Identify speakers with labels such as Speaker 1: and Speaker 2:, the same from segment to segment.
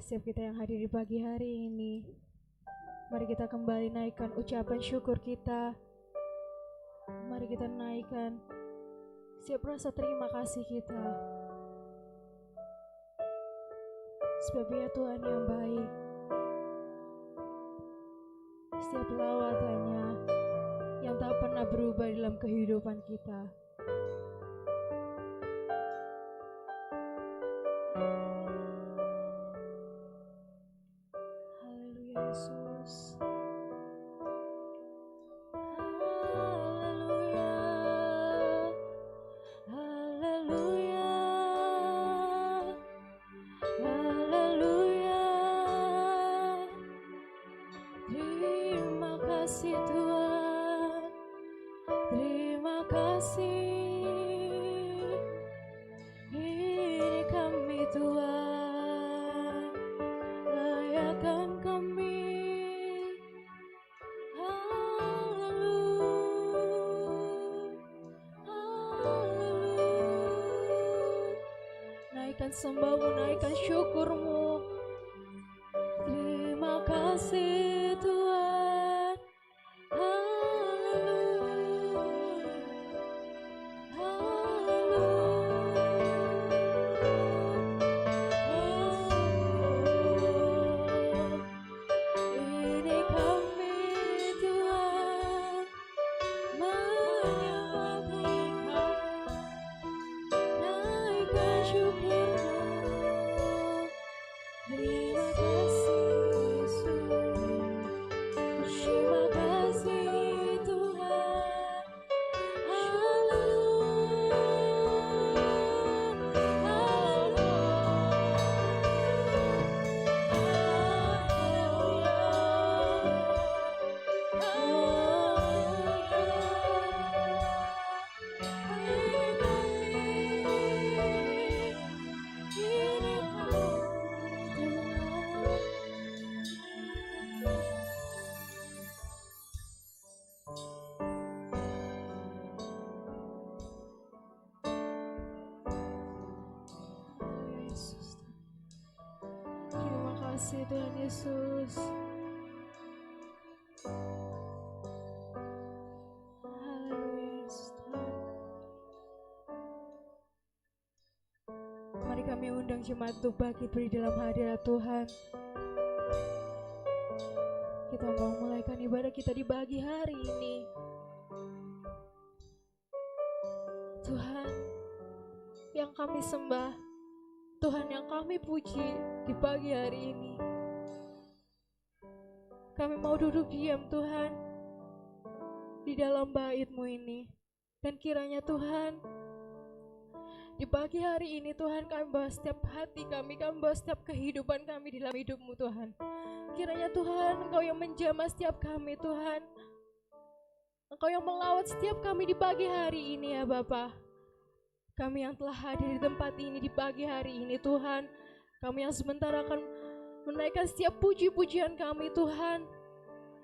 Speaker 1: Setiap kita yang hadir di pagi hari ini, mari kita kembali naikkan ucapan syukur kita. Mari kita naikkan setiap rasa terima kasih kita. Sebab ya Tuhan yang baik, setiap lawatannya yang tak pernah berubah dalam kehidupan kita. Haleluya Yesus. Naikkan sembahmu, naikkan syukurmu. Terima kasih Tuhan. Haleluya. Ini kami Tuhan menyembah Engkau. Naikkan syukurmu. Terima kasih Yesus. Terima kasih Tuhan. Haleluya. Yesus. Terima kasih Tuhan Yesus. Haleluya Yesus. Mari kami undang jemaat untuk bangkit berdiri dalam hadirat Tuhan. Kita mau mulaikan ibadah kita di pagi hari ini. Tuhan yang kami sembah, Tuhan yang kami puji di pagi hari ini. Kami mau duduk diam Tuhan di dalam bait-Mu ini. Dan kiranya Tuhan di pagi hari ini Tuhan kami bawa setiap hati kami bawa setiap kehidupan kami di dalam hidup-Mu Tuhan. Kiranya Tuhan Engkau yang menjamah setiap kami Tuhan. Engkau yang melawat setiap kami di pagi hari ini ya Bapa. Kami yang telah hadir di tempat ini di pagi hari ini Tuhan. Kami yang sebentar akan menaikkan setiap puji-pujian kami Tuhan.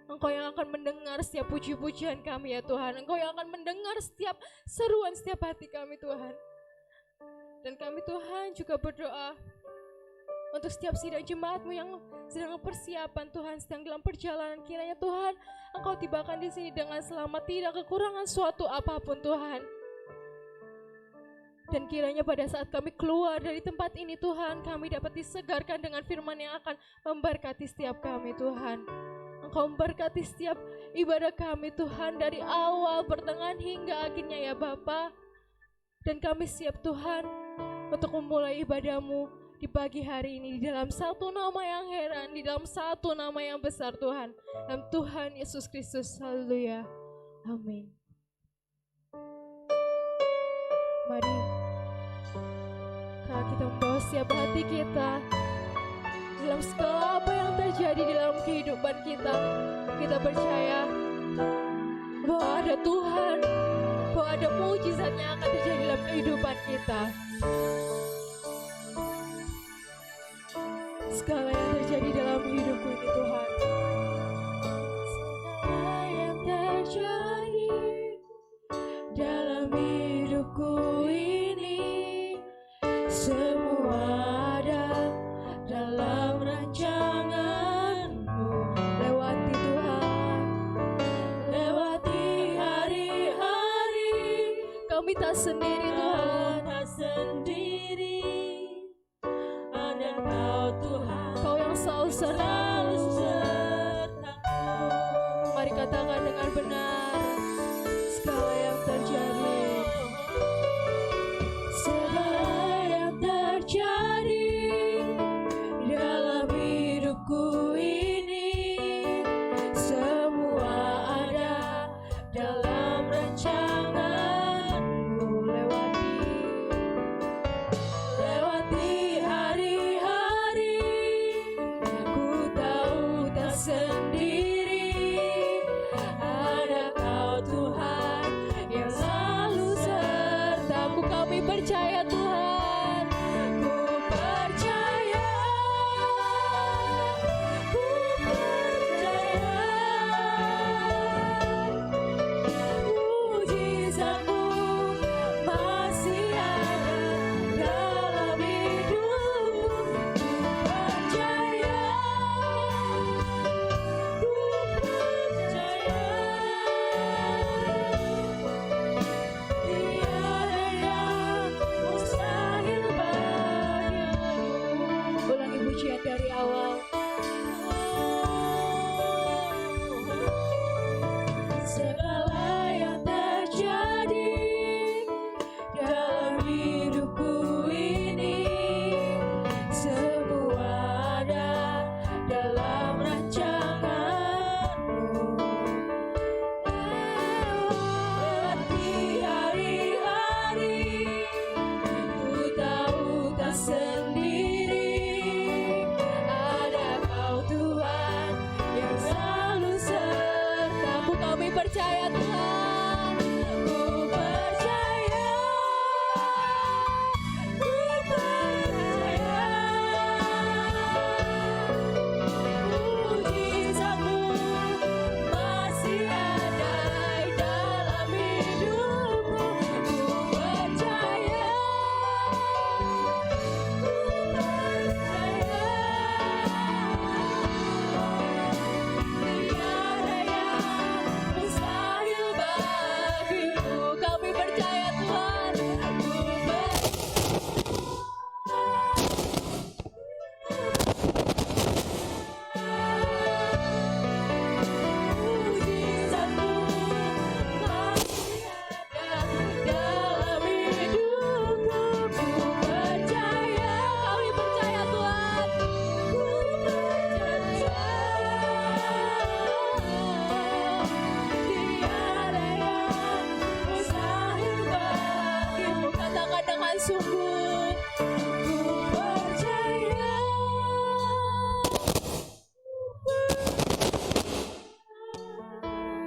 Speaker 1: Engkau yang akan mendengar setiap puji-pujian kami ya Tuhan. Engkau yang akan mendengar setiap seruan setiap hati kami Tuhan. Dan kami Tuhan juga berdoa untuk setiap sidang jemaat-Mu yang sedang persiapan Tuhan, sedang dalam perjalanan. Kiranya Tuhan Engkau tibakan di sini dengan selamat, tidak kekurangan suatu apapun Tuhan. Dan kiranya pada saat kami keluar dari tempat ini Tuhan, kami dapat disegarkan dengan firman yang akan memberkati setiap kami Tuhan. Engkau memberkati setiap ibadah kami Tuhan, dari awal, pertengahan hingga akhirnya ya Bapa. Dan kami siap Tuhan untuk memulai ibadah-Mu di pagi hari ini di dalam satu nama yang heran, di dalam satu nama yang besar Tuhan, dalam Tuhan Yesus Kristus. Haleluya. Amin. Mari kita membawa setiap hati kita dalam segala apa yang terjadi di dalam kehidupan kita. Kita percaya bahwa ada Tuhan, bahwa ada mujizat yang akan terjadi dalam kehidupan kita. Segala yang terjadi dalam hidupku ini Tuhan, segala yang terjadi dalam hidupku ini, semua ada dalam sendiri Tuhan.
Speaker 2: tak sendiri, ada Kau Tuhan,
Speaker 1: Kau yang selalu sertaku. Mari katakan dengan benar segala yang terjadi.
Speaker 2: Segala yang terjadi dalam hidupku ini, semua ada dalam rancangan-Mu. Lewati hari-hari, ku tahu tak sendiri, ada Kau Tuhan yang selalu sertaku.
Speaker 1: Kami percaya Tuhan.
Speaker 2: Ku percaya, ku percaya, mujizat-Mu masih ada dalam hidupku. Ku percaya, ku percaya, tiada yang mustahil bagimu.
Speaker 1: Ulangi pujian dari awal.
Speaker 2: Segala yang terjadi dalam hidupku ini, semua ada dalam rancangan-Mu. Lewati hari-hari, ku tahu tak sendiri, ada Kau Tuhan yang selalu sertaku.
Speaker 1: Kami percaya Tuhan.
Speaker 2: Ku percaya, ku percaya, mujizat-Mu masih ada dalam hidupku. Ku percaya, ku percaya, tiada yang mustahil bagimu.
Speaker 1: Kami percaya Tuhan.
Speaker 2: Mujizat-Mu masih ada dalam hidupku. Ku percaya,
Speaker 1: Kami percaya Tuhan.
Speaker 2: ku percaya, tiada yang mustahil bagimu.
Speaker 1: Katakan dengan sungguh.
Speaker 2: Ku percaya,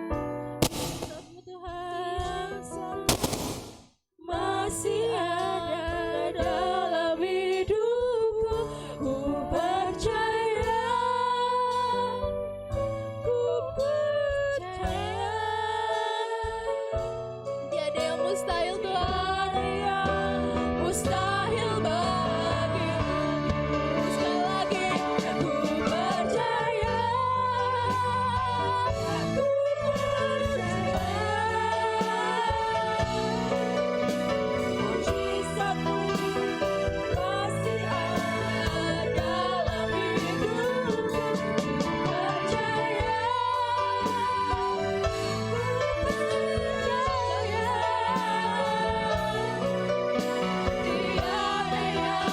Speaker 1: Mujizat-Mu Tuhan.
Speaker 2: masih ada dalam hidupku. Ku percaya, ku percaya,
Speaker 1: Tiada yang mustahil Tuhan.
Speaker 2: tiada yang mustahil bagimu.
Speaker 1: Sekali lagi.
Speaker 2: Ku percaya, ku percaya, mujizat-Mu masih ada dalam hidupku. Ku percaya, tiada yang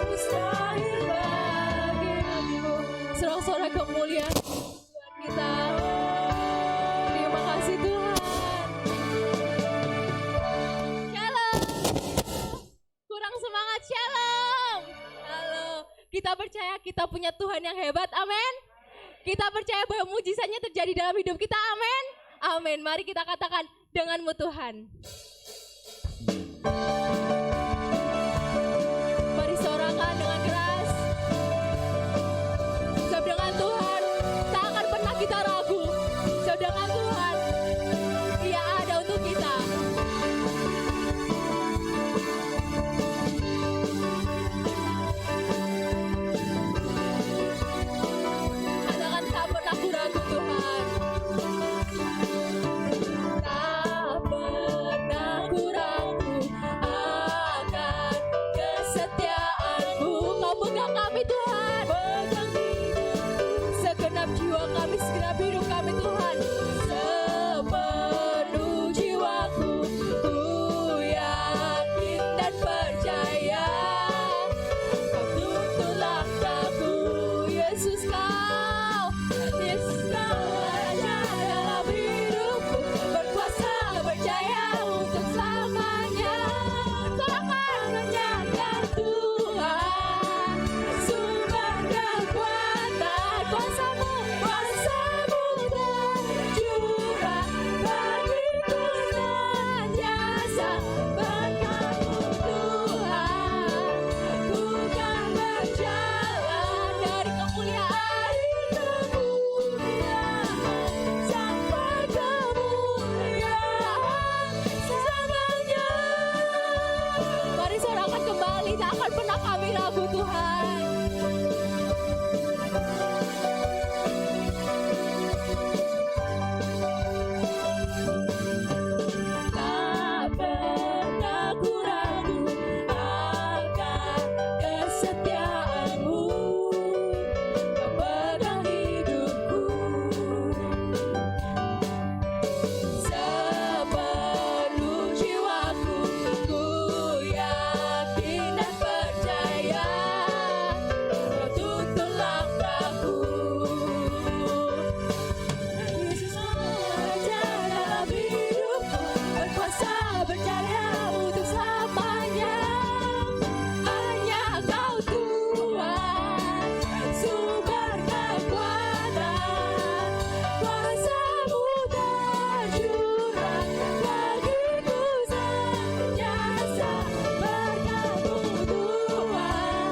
Speaker 2: mustahil bagimu.
Speaker 1: Sorak-sorak kemuliaan Tuhan kita. Terima kasih Tuhan. Shalom. Kurang semangat, shalom. Halo. Kita percaya kita punya Tuhan yang hebat, amin. Kita percaya bahwa mujizatnya terjadi dalam hidup kita, amin. Amin. Mari kita katakan, denganmu Tuhan. Mari sorakan dengan keras. Sebab dengan Tuhan tak akan pernah kita ragu. Sebab dengan Tuhan Dia ada untuk kita. Katakan tak pernah ku ragu Tuhan. Tak pernah
Speaker 2: jiwa kami Tuhan. Segenap jiwa kami, segenap hidup kami Tuhan. Sepenuh jiwaku, ku yakin dan percaya. Kau tuntun langkahku, Yesus kau. Yesus kau raja dalam hidupku, berkuasa berjaya untuk selamanya. Selamanya kan Tuhan, sumber kekuatan, kuasamu, kuasamu tercurah bagiku senantiasa. Berkat-Mu Tuhan, ku kan berjalan dari kemuliaan ke kemuliaan sampai kemuliaan selamanya. Mari sorakan kembali, tak akan pernah kami ragu Tuhan. Tak pernah ku ragu akan kesetiaan-Mu, Kau pegang hidupku. Sepenuh jiwaku, ku yakin dan percaya. Kau tuntun langkahku. Yesus raja dalam hidupku, berkuasa berjaya untuk selamanya. Hanya Kau Tuhan, sumber kekuatan, kuasa-Mu tercurah bagiku senantiasa. Berkat-Mu Tuhan,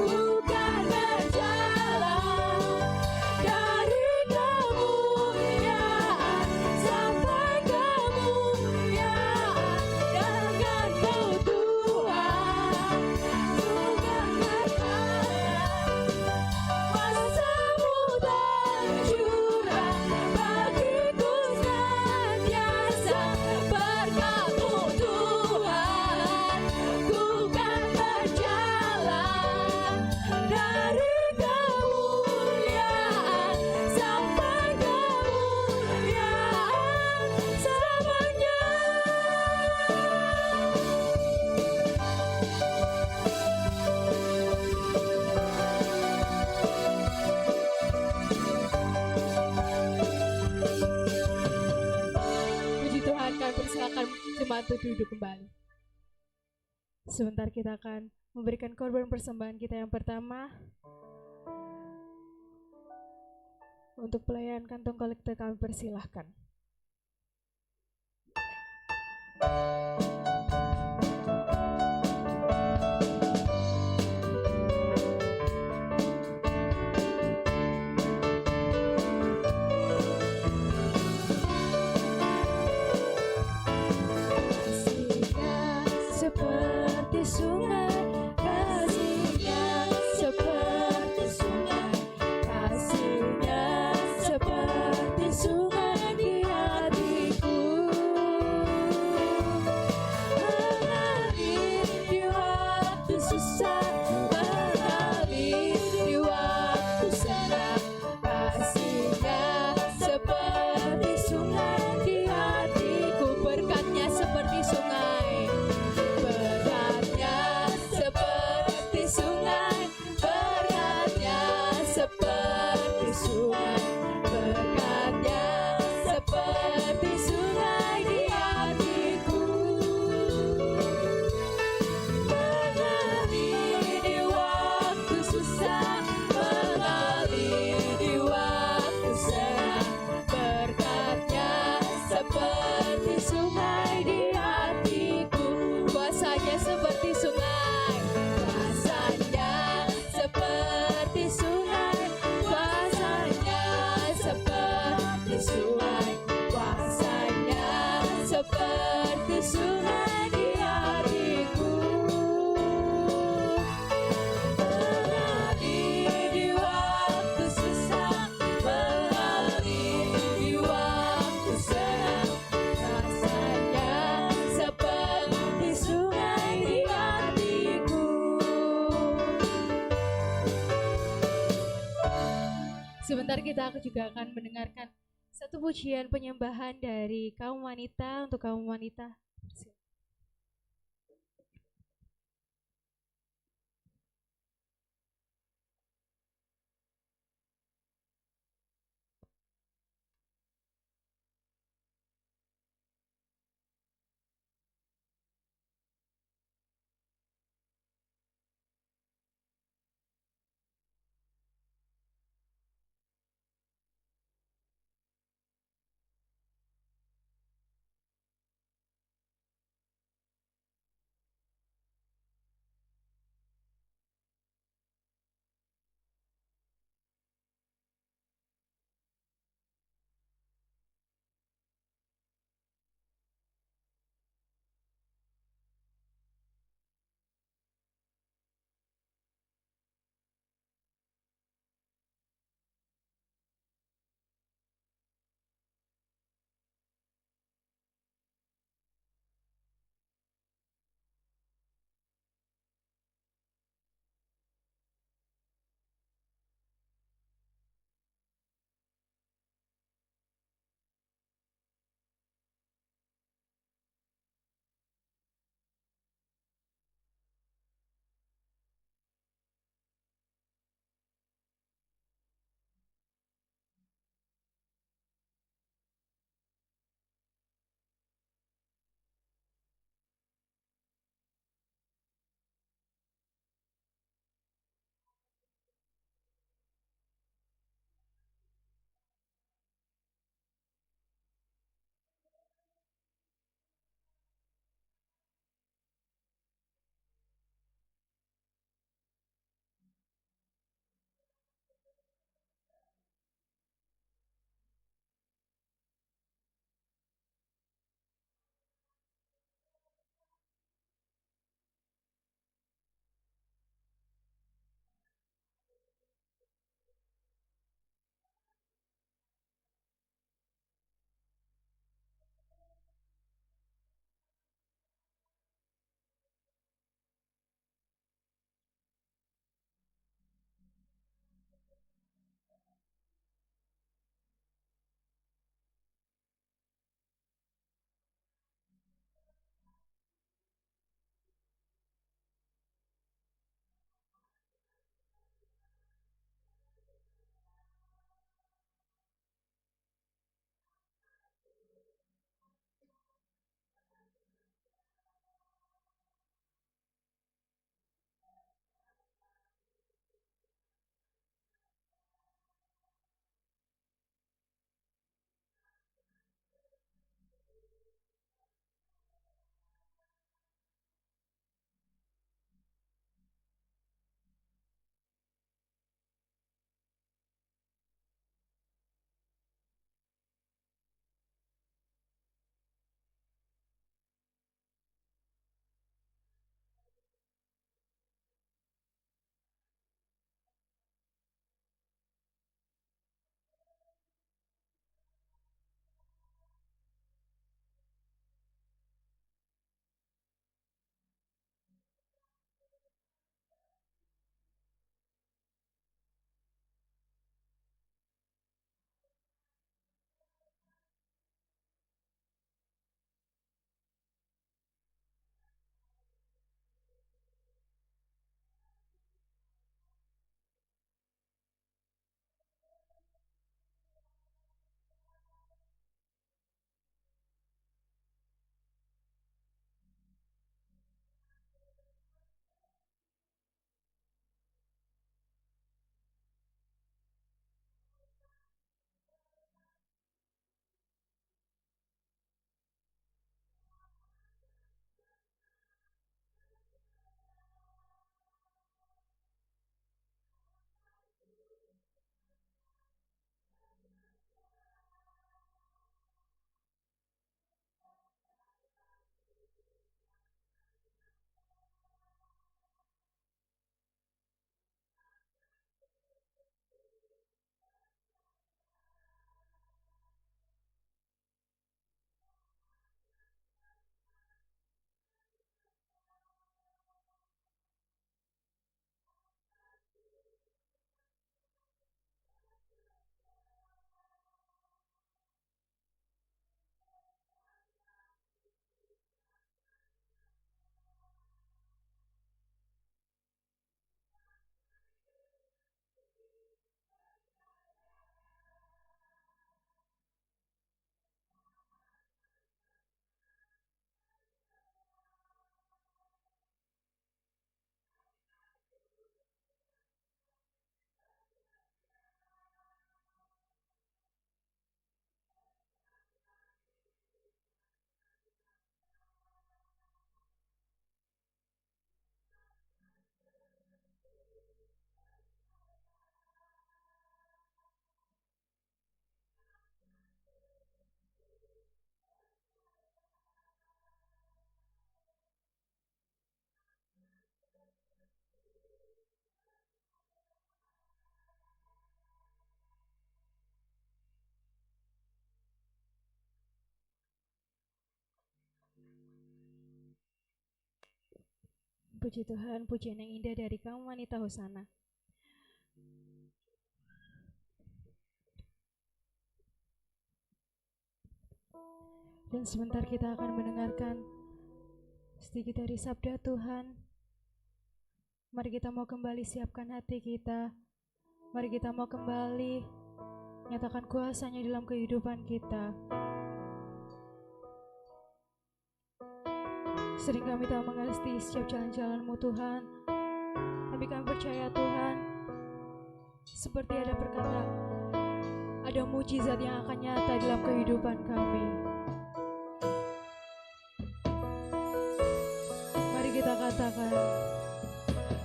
Speaker 2: ku kan berjalan dari kemuliaan sampai kemuliaan. Dengan-Mu Tuhan, sumber kekuatan, kuasa-Mu tercurah bagiku senantiasa. Berkat-Mu Tuhan, ku kan berjalan dari kemuliaan sampai kemuliaan selamanya.
Speaker 1: Puji Tuhan, kami persilakan jemaat untuk duduk kembali. Sebentar kita akan memberikan korban persembahan kita yang pertama untuk pelayanan kantong kolektor. Kami persilahkan.
Speaker 2: Kasih-Nya seperti sungai, kasih-Nya seperti sungai, kasih-Nya seperti sungai di hatiku.
Speaker 1: Sebentar kita juga akan mendengarkan satu pujian penyembahan dari kaum wanita untuk kaum wanita. Puji Tuhan, pujian yang indah dari kaum wanita Hosana. Dan sebentar kita akan mendengarkan sedikit dari sabda Tuhan. Mari kita mau kembali siapkan hati kita. Mari kita mau kembali nyatakan kuasanya dalam kehidupan kita. Sering kami tak mengerti setiap jalan-jalan-Mu Tuhan, tapi kami percaya Tuhan, seperti ada perkara, ada mujizat yang akan nyata dalam kehidupan kami. Mari kita katakan,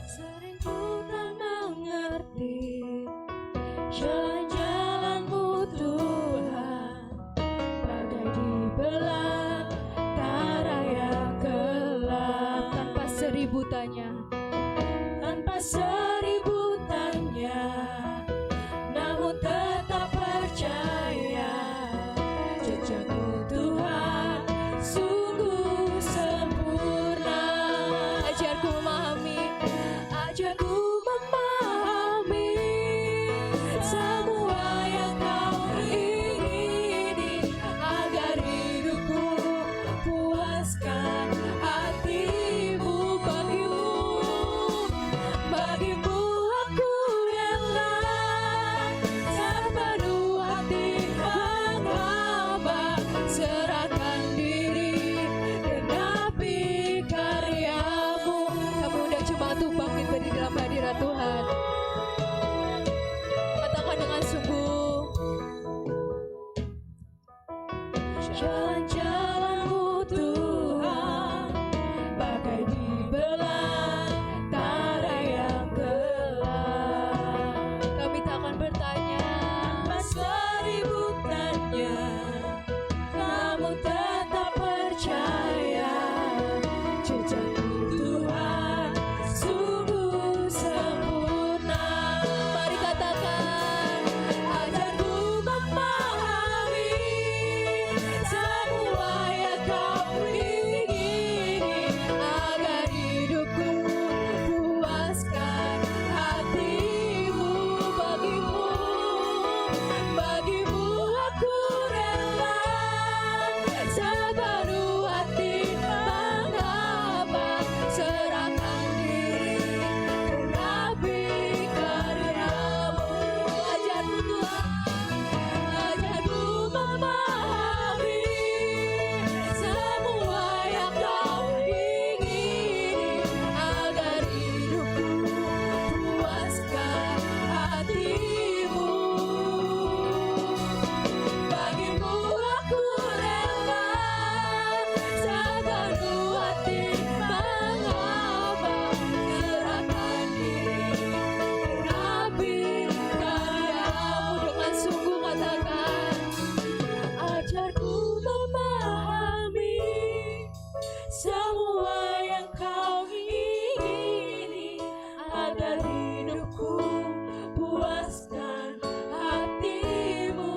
Speaker 1: sering ku tak mengerti jalan-jalan-Mu Tuhan, bagai di belantara yang gelap. Tanpa seribu tanya, namun tetap percaya, jejak-Mu Tuhan sungguh sempurna. Ajarku memahami semua yang Kau ingini, agar hidupku puaskan hati-Mu. Bagimu aku rela sepenuh hati mengabah, serahkan diri genapi karya-Mu. Kami undang jemaat untuk bangkit berdiri dalam hadirat Tuhan. Katakan dengan sungguh, jalan-jalan-Mu Tuhan, bagai di belantara yang gelap. Kami tak akan bertanya, tanpa seribu tanya, namun tetap percaya, jejak-Mu Tuhan sungguh sempurna. Mari katakan, ajarku memahami semua yang Kau ingini, agar hidupku puaskan hati-Mu. Bagimu aku rela sepenuh hati mengabah, serahkan diri genapi karya-Mu. Ajarku Tuhan, ajarku memahami semua yang Kau ingini, agar hidupku puaskan hati-Mu. Bagimu aku rela sepenuh hati mengabah, serahkan diri genapi karya-Mu. Dengan sungguh katakan, ajarku memahami semua yang Kau ingini, agar hidupku puaskan hati-Mu.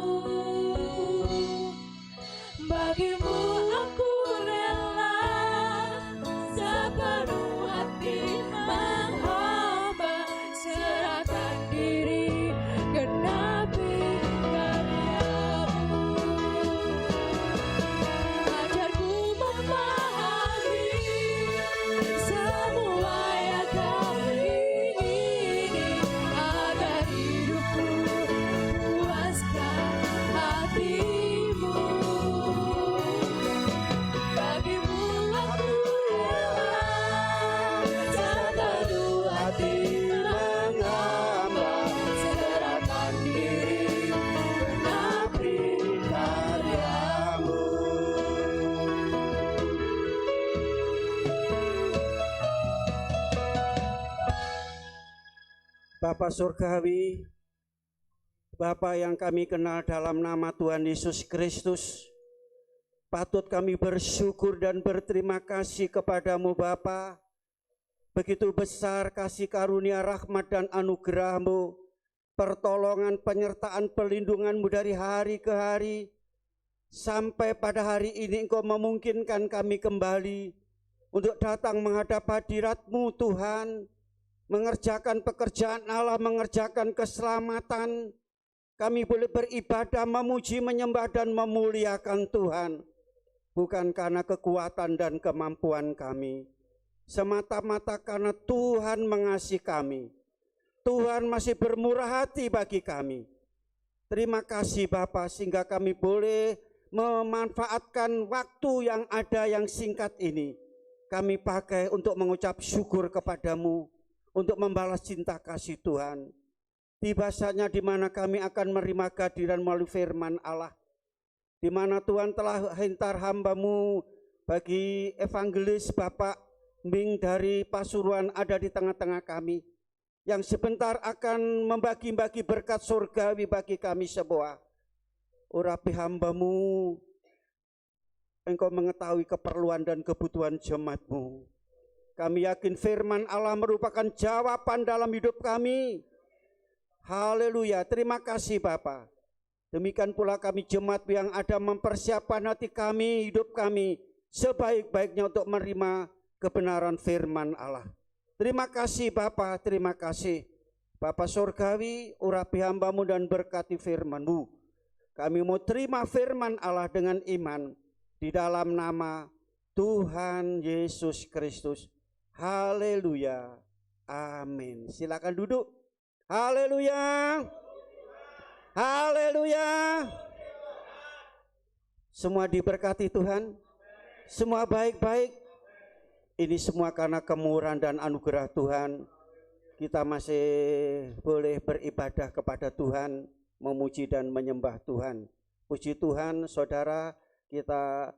Speaker 1: Bagimu aku rela sepenuh hati menghamba, serahkan diri genapi karya-Mu. Ajarku memahami semua yang Kau ingini, agar hidupku puaskan hati-Mu. Bagimu aku rela sepenuh hati mengambang, serahkan diri genapi karya-Mu.
Speaker 3: Bapa Surgawi, Bapa yang kami kenal dalam nama Tuhan Yesus Kristus, patut kami bersyukur dan berterima kasih kepadamu Bapa. Begitu besar kasih karunia, rahmat dan anugerah-Mu, pertolongan, penyertaan, pelindungan-Mu dari hari ke hari, sampai pada hari ini Engkau memungkinkan kami kembali untuk datang menghadap hadirat-Mu Tuhan, mengerjakan pekerjaan Allah, mengerjakan keselamatan. Kami boleh beribadah, memuji, menyembah, dan memuliakan Tuhan. Bukan karena kekuatan dan kemampuan kami, semata-mata karena Tuhan mengasihi kami. Tuhan masih bermurah hati bagi kami. Terima kasih Bapa, sehingga kami boleh memanfaatkan waktu yang ada yang singkat ini. Kami pakai untuk mengucap syukur kepadamu, untuk membalas cinta kasih Tuhan. Tiba saatnya di mana kami akan menerima kehadiran melalui firman Allah, di mana Tuhan telah hentar hamba-Mu bagi evangelis Bapak Mbing dari Pasuruan ada di tengah-tengah kami, yang sebentar akan membagi-bagi berkat surgawi bagi kami semua. Urapi hamba-Mu, Engkau mengetahui keperluan dan kebutuhan jemaat-Mu. Kami yakin firman Allah merupakan jawaban dalam hidup kami. Haleluya, terima kasih Bapa. Demikian pula kami jemaat yang ada mempersiapkan hati kami, hidup kami sebaik-baiknya untuk menerima kebenaran firman Allah. Terima kasih Bapa, terima kasih Bapa Surgawi, urapi hamba-Mu dan berkati firman-Mu. Kami mau terima firman Allah dengan iman di dalam nama Tuhan Yesus Kristus. Haleluya, amin. Silakan duduk. Haleluya, haleluya. Semua diberkati Tuhan, semua baik-baik. Ini semua karena kemurahan dan anugerah Tuhan. Kita masih boleh beribadah kepada Tuhan, memuji dan menyembah Tuhan. Puji Tuhan, saudara, kita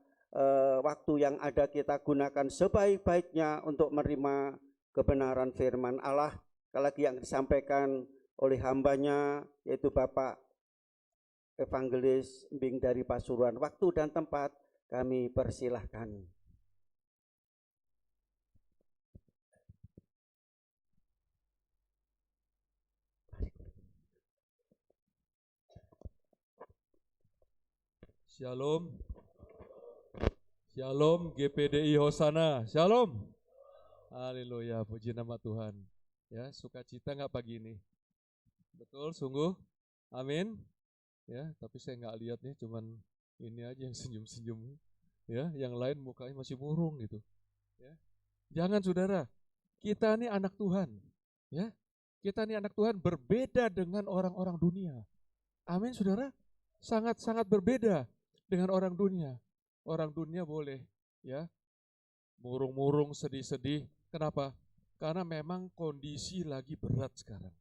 Speaker 3: waktu yang ada kita gunakan sebaik-baiknya untuk menerima kebenaran firman Allah. Sekali lagi yang disampaikan oleh hambanya, yaitu Bapak Evangelis Mbing dari Pasuruan. Waktu dan tempat kami persilahkan.
Speaker 4: Shalom, Shalom GPDI Hosana, Shalom. Haleluya, puji nama Tuhan. Ya, sukacita nggak pagi ini? Betul, sungguh. Amin. Ya, tapi saya nggak lihat nih, cuman ini aja yang senyum-senyum. Ya, yang lain mukanya masih murung gitu. Ya, jangan saudara, kita ini anak Tuhan. Ya, kita ini anak Tuhan berbeda dengan orang-orang dunia. Amin, saudara. Sangat-sangat berbeda dengan orang dunia. Orang dunia boleh ya murung-murung, sedih-sedih. Kenapa? Karena memang kondisi lagi berat sekarang.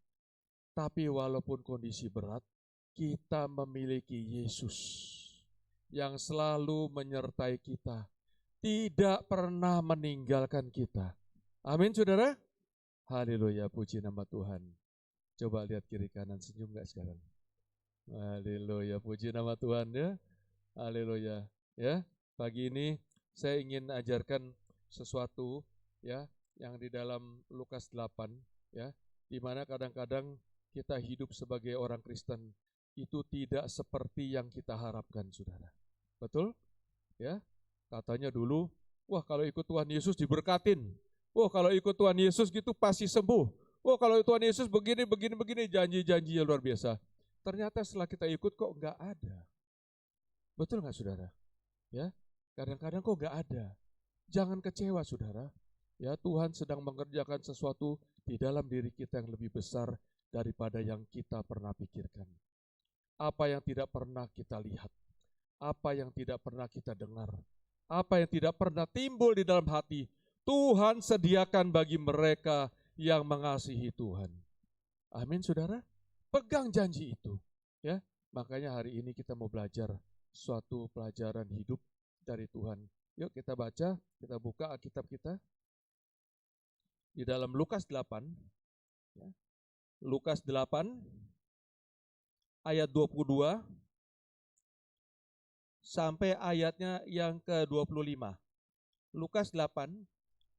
Speaker 4: Tapi walaupun kondisi berat, kita memiliki Yesus yang selalu menyertai kita, tidak pernah meninggalkan kita. Amin saudara. Haleluya, puji nama Tuhan. Coba lihat kiri kanan, senyum gak sekarang? Haleluya, puji nama Tuhan ya. Haleluya. Ya, pagi ini saya ingin ajarkan sesuatu ya yang di dalam Lukas 8 ya, di mana kadang-kadang kita hidup sebagai orang Kristen itu tidak seperti yang kita harapkan, saudara. Betul? Ya. Katanya dulu, wah kalau ikut Tuhan Yesus diberkatin. Wah kalau ikut Tuhan Yesus gitu pasti sembuh. Wah kalau Tuhan Yesus begini janji-janji yang luar biasa. Ternyata setelah kita ikut kok enggak ada. Betul enggak saudara? Ya, kadang-kadang kok enggak ada. Jangan kecewa saudara. Ya, Tuhan sedang mengerjakan sesuatu di dalam diri kita yang lebih besar daripada yang kita pernah pikirkan. Apa yang tidak pernah kita lihat, apa yang tidak pernah kita dengar, apa yang tidak pernah timbul di dalam hati, Tuhan sediakan bagi mereka yang mengasihi Tuhan. Amin saudara. Pegang janji itu, ya. Makanya hari ini kita mau belajar suatu pelajaran hidup dari Tuhan. Yuk kita baca, kita buka Alkitab kita di dalam Lukas 8. Ya. Lukas 8 ayat 22 sampai ayatnya yang ke-25. Lukas 8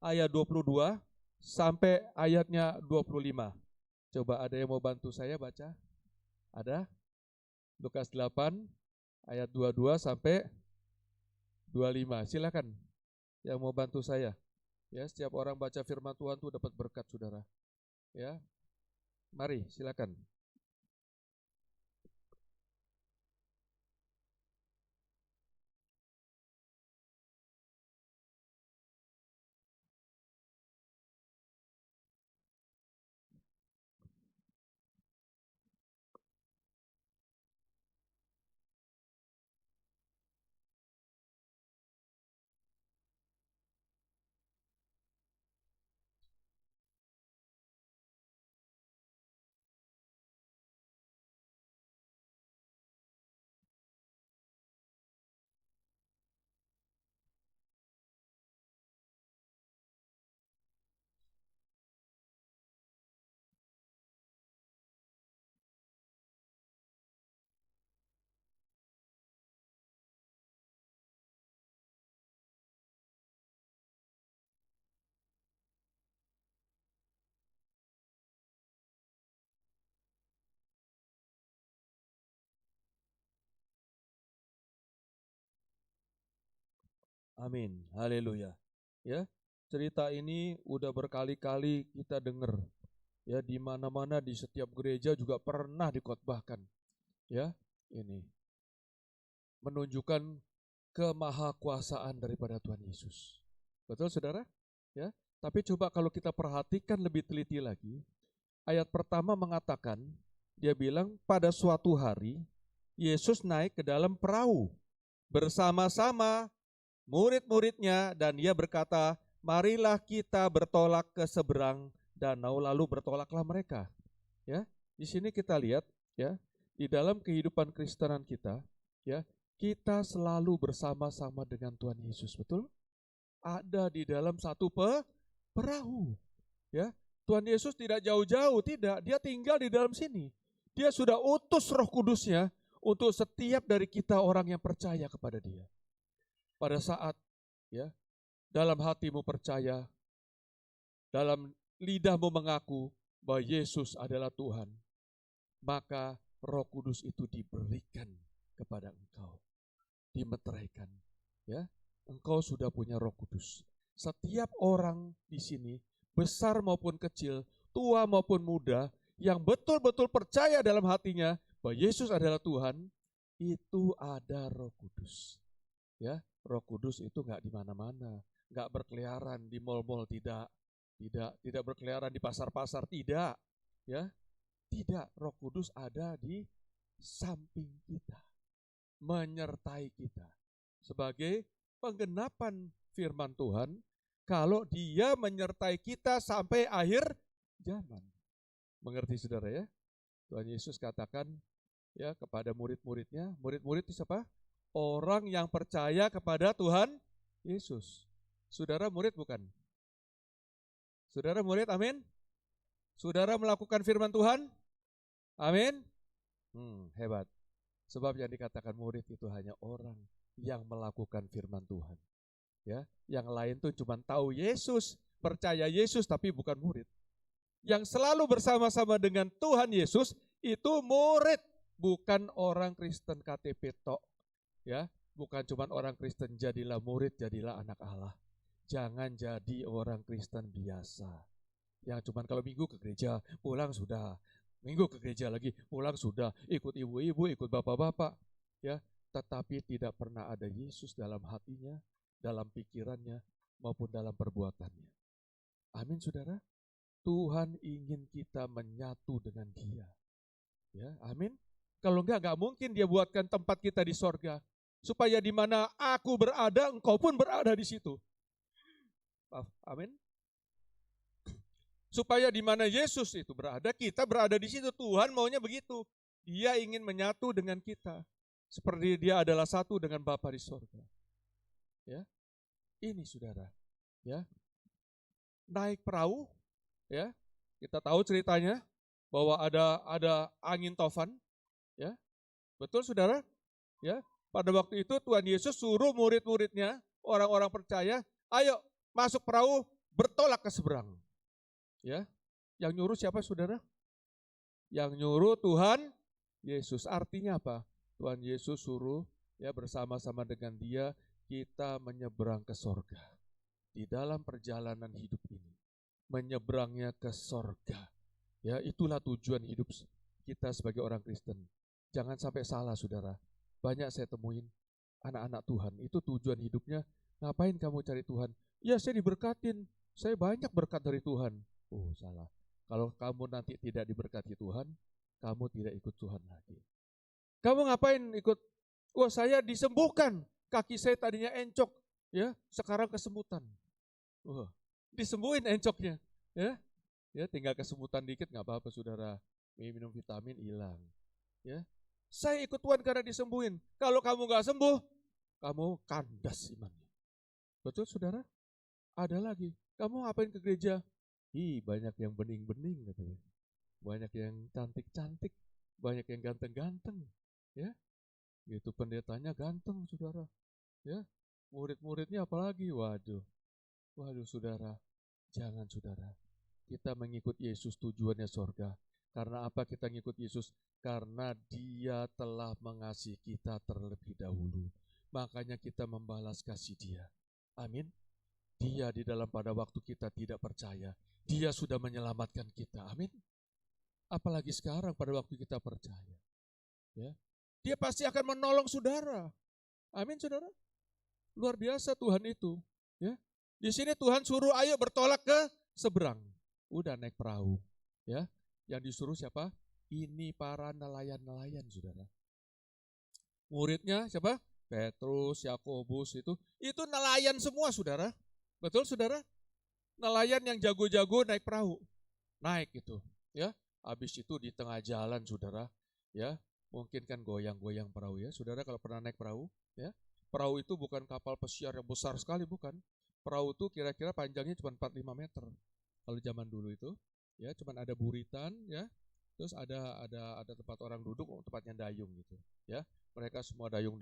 Speaker 4: ayat 22 sampai ayatnya 25. Coba ada yang mau bantu saya baca? Ada? Lukas 8 ayat 22 sampai 25. Silakan yang mau bantu saya. Ya, setiap orang baca firman Tuhan tuh dapat berkat, saudara. Ya, mari silakan. Amin. Haleluya. Ya, cerita ini udah berkali-kali kita dengar. Ya, di mana-mana di setiap gereja juga pernah dikotbahkan. Ya, ini menunjukkan kemahakuasaan daripada Tuhan Yesus. Betul, Saudara? Ya. Tapi coba kalau kita perhatikan lebih teliti lagi, ayat pertama mengatakan, dia bilang pada suatu hari Yesus naik ke dalam perahu bersama-sama murid-muridnya dan dia berkata, marilah kita bertolak ke seberang danau, lalu bertolaklah mereka. Ya, di sini kita lihat ya, di dalam kehidupan Kristenan kita, ya, kita selalu bersama-sama dengan Tuhan Yesus, betul? Ada di dalam satu perahu. Ya, Tuhan Yesus tidak jauh-jauh, tidak, dia tinggal di dalam sini. Dia sudah utus Roh Kudusnya untuk setiap dari kita orang yang percaya kepada Dia. Pada saat ya, dalam hatimu percaya, dalam lidahmu mengaku bahwa Yesus adalah Tuhan, maka Roh Kudus itu diberikan kepada engkau, dimeteraikan. Ya, engkau sudah punya Roh Kudus. Setiap orang di sini, besar maupun kecil, tua maupun muda, yang betul-betul percaya dalam hatinya bahwa Yesus adalah Tuhan, itu ada Roh Kudus. Ya, Roh Kudus itu nggak di mana-mana, nggak berkeliaran di mal-mal, tidak berkeliaran di pasar-pasar, tidak, ya, tidak. Roh Kudus ada di samping kita, menyertai kita sebagai penggenapan firman Tuhan. Kalau Dia menyertai kita sampai akhir zaman, mengerti saudara ya? Tuhan Yesus katakan ya kepada murid-muridnya, murid-murid itu siapa? Orang yang percaya kepada Tuhan Yesus. Saudara murid bukan? Saudara murid, amin? Saudara melakukan firman Tuhan? Amin? Hebat. Sebab yang dikatakan murid itu hanya orang yang melakukan firman Tuhan. Ya, yang lain tuh cuma tahu Yesus, percaya Yesus tapi bukan murid. Yang selalu bersama-sama dengan Tuhan Yesus itu murid, bukan orang Kristen KTP tok. Ya, bukan cuma orang Kristen, jadilah murid, jadilah anak Allah. Jangan jadi orang Kristen biasa. Yang cuma kalau minggu ke gereja, pulang sudah. Minggu ke gereja lagi, pulang sudah. Ikut ibu-ibu, ikut bapak-bapak. Ya, tetapi tidak pernah ada Yesus dalam hatinya, dalam pikirannya, maupun dalam perbuatannya. Amin, saudara. Tuhan ingin kita menyatu dengan Dia. Ya, amin. Kalau enggak mungkin Dia buatkan tempat kita di sorga. Supaya di mana aku berada, engkau pun berada di situ. Amin. Supaya di mana Yesus itu berada, kita berada di situ. Tuhan maunya begitu. Dia ingin menyatu dengan kita. Seperti Dia adalah satu dengan Bapa di sorga. Ya, ini saudara. Ya, naik perahu. Ya, kita tahu ceritanya bahwa ada angin tofan. Ya, betul saudara? Ya, pada waktu itu Tuhan Yesus suruh murid-muridnya, orang-orang percaya, ayo masuk perahu, bertolak ke seberang. Ya, yang nyuruh siapa saudara? Yang nyuruh Tuhan Yesus. Artinya apa? Tuhan Yesus suruh ya bersama-sama dengan Dia kita menyeberang ke sorga. di dalam perjalanan hidup ini, menyeberangnya ke sorga. Ya, itulah tujuan hidup kita sebagai orang Kristen. Jangan sampai salah, saudara. Banyak saya temuin anak-anak Tuhan, itu tujuan hidupnya, ngapain kamu cari Tuhan? Ya, saya diberkatin, saya banyak berkat dari Tuhan. Oh, salah. Kalau kamu nanti tidak diberkati Tuhan, kamu tidak ikut Tuhan lagi. Kamu ngapain ikut? Wah, saya disembuhkan. Kaki saya tadinya encok, ya, sekarang kesemutan. Wah, disembuhin encoknya, ya. Ya, tinggal kesemutan dikit nggak apa-apa, saudara. Minum vitamin hilang. Ya, saya ikut Tuhan karena disembuhin. Kalau kamu nggak sembuh, kamu kandas imannya. Betul, saudara? Ada lagi. Kamu ngapain ke gereja? Banyak yang bening-bening katanya. Banyak yang cantik-cantik, banyak yang ganteng-ganteng, ya. Itu pendetanya ganteng, saudara. Ya, murid-muridnya apalagi? Waduh, saudara, jangan, saudara. Kita mengikut Yesus tujuannya sorga. Karena apa kita ngikut Yesus? Karena Dia telah mengasihi kita terlebih dahulu. Makanya kita membalas kasih Dia. Amin. Dia di dalam pada waktu kita tidak percaya, Dia sudah menyelamatkan kita. Amin. Apalagi sekarang pada waktu kita percaya. Ya. Dia pasti akan menolong saudara. Amin, saudara. Luar biasa Tuhan itu. Ya. Di sini Tuhan suruh ayo bertolak ke seberang. Udah naik perahu. Ya. Yang disuruh siapa? Ini para nelayan-nelayan, saudara. Muridnya siapa? Petrus, Yakobus itu nelayan semua, saudara. Betul, saudara? Nelayan yang jago-jago naik perahu. Naik itu, ya. Habis itu di tengah jalan, saudara, ya. Mungkin kan goyang-goyang perahu, ya. Saudara kalau pernah naik perahu, ya. Perahu itu bukan kapal pesiar yang besar sekali, bukan. Perahu itu kira-kira panjangnya cuma 45 meter. Kalau zaman dulu itu, ya, cuma ada buritan, ya. Terus ada tempat orang duduk, tempatnya dayung gitu, ya. Mereka semua dayung,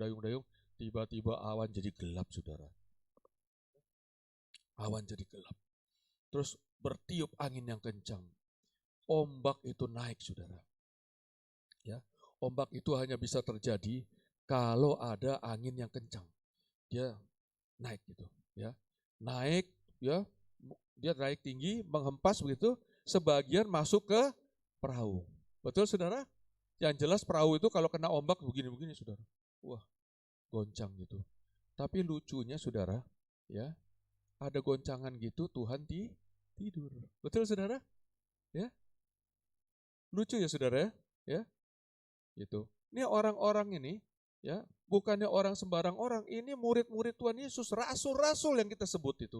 Speaker 4: tiba-tiba awan jadi gelap, saudara. Awan jadi gelap. Terus bertiup angin yang kencang. Ombak itu naik, saudara. Ya, ombak itu hanya bisa terjadi kalau ada angin yang kencang. Dia naik gitu, ya. Naik, ya. Dia naik tinggi, menghempas begitu, sebagian masuk ke perahu. Betul, saudara? Yang jelas perahu itu kalau kena ombak begini-begini, saudara. Wah, goncang gitu. Tapi lucunya, saudara, ya, ada goncangan gitu, Tuhan tidur. Betul, saudara? Ya. Lucu ya, saudara, ya. Gitu. Ini orang-orang ini, ya, bukannya orang sembarang orang, ini murid-murid Tuhan Yesus, rasul-rasul yang kita sebut itu.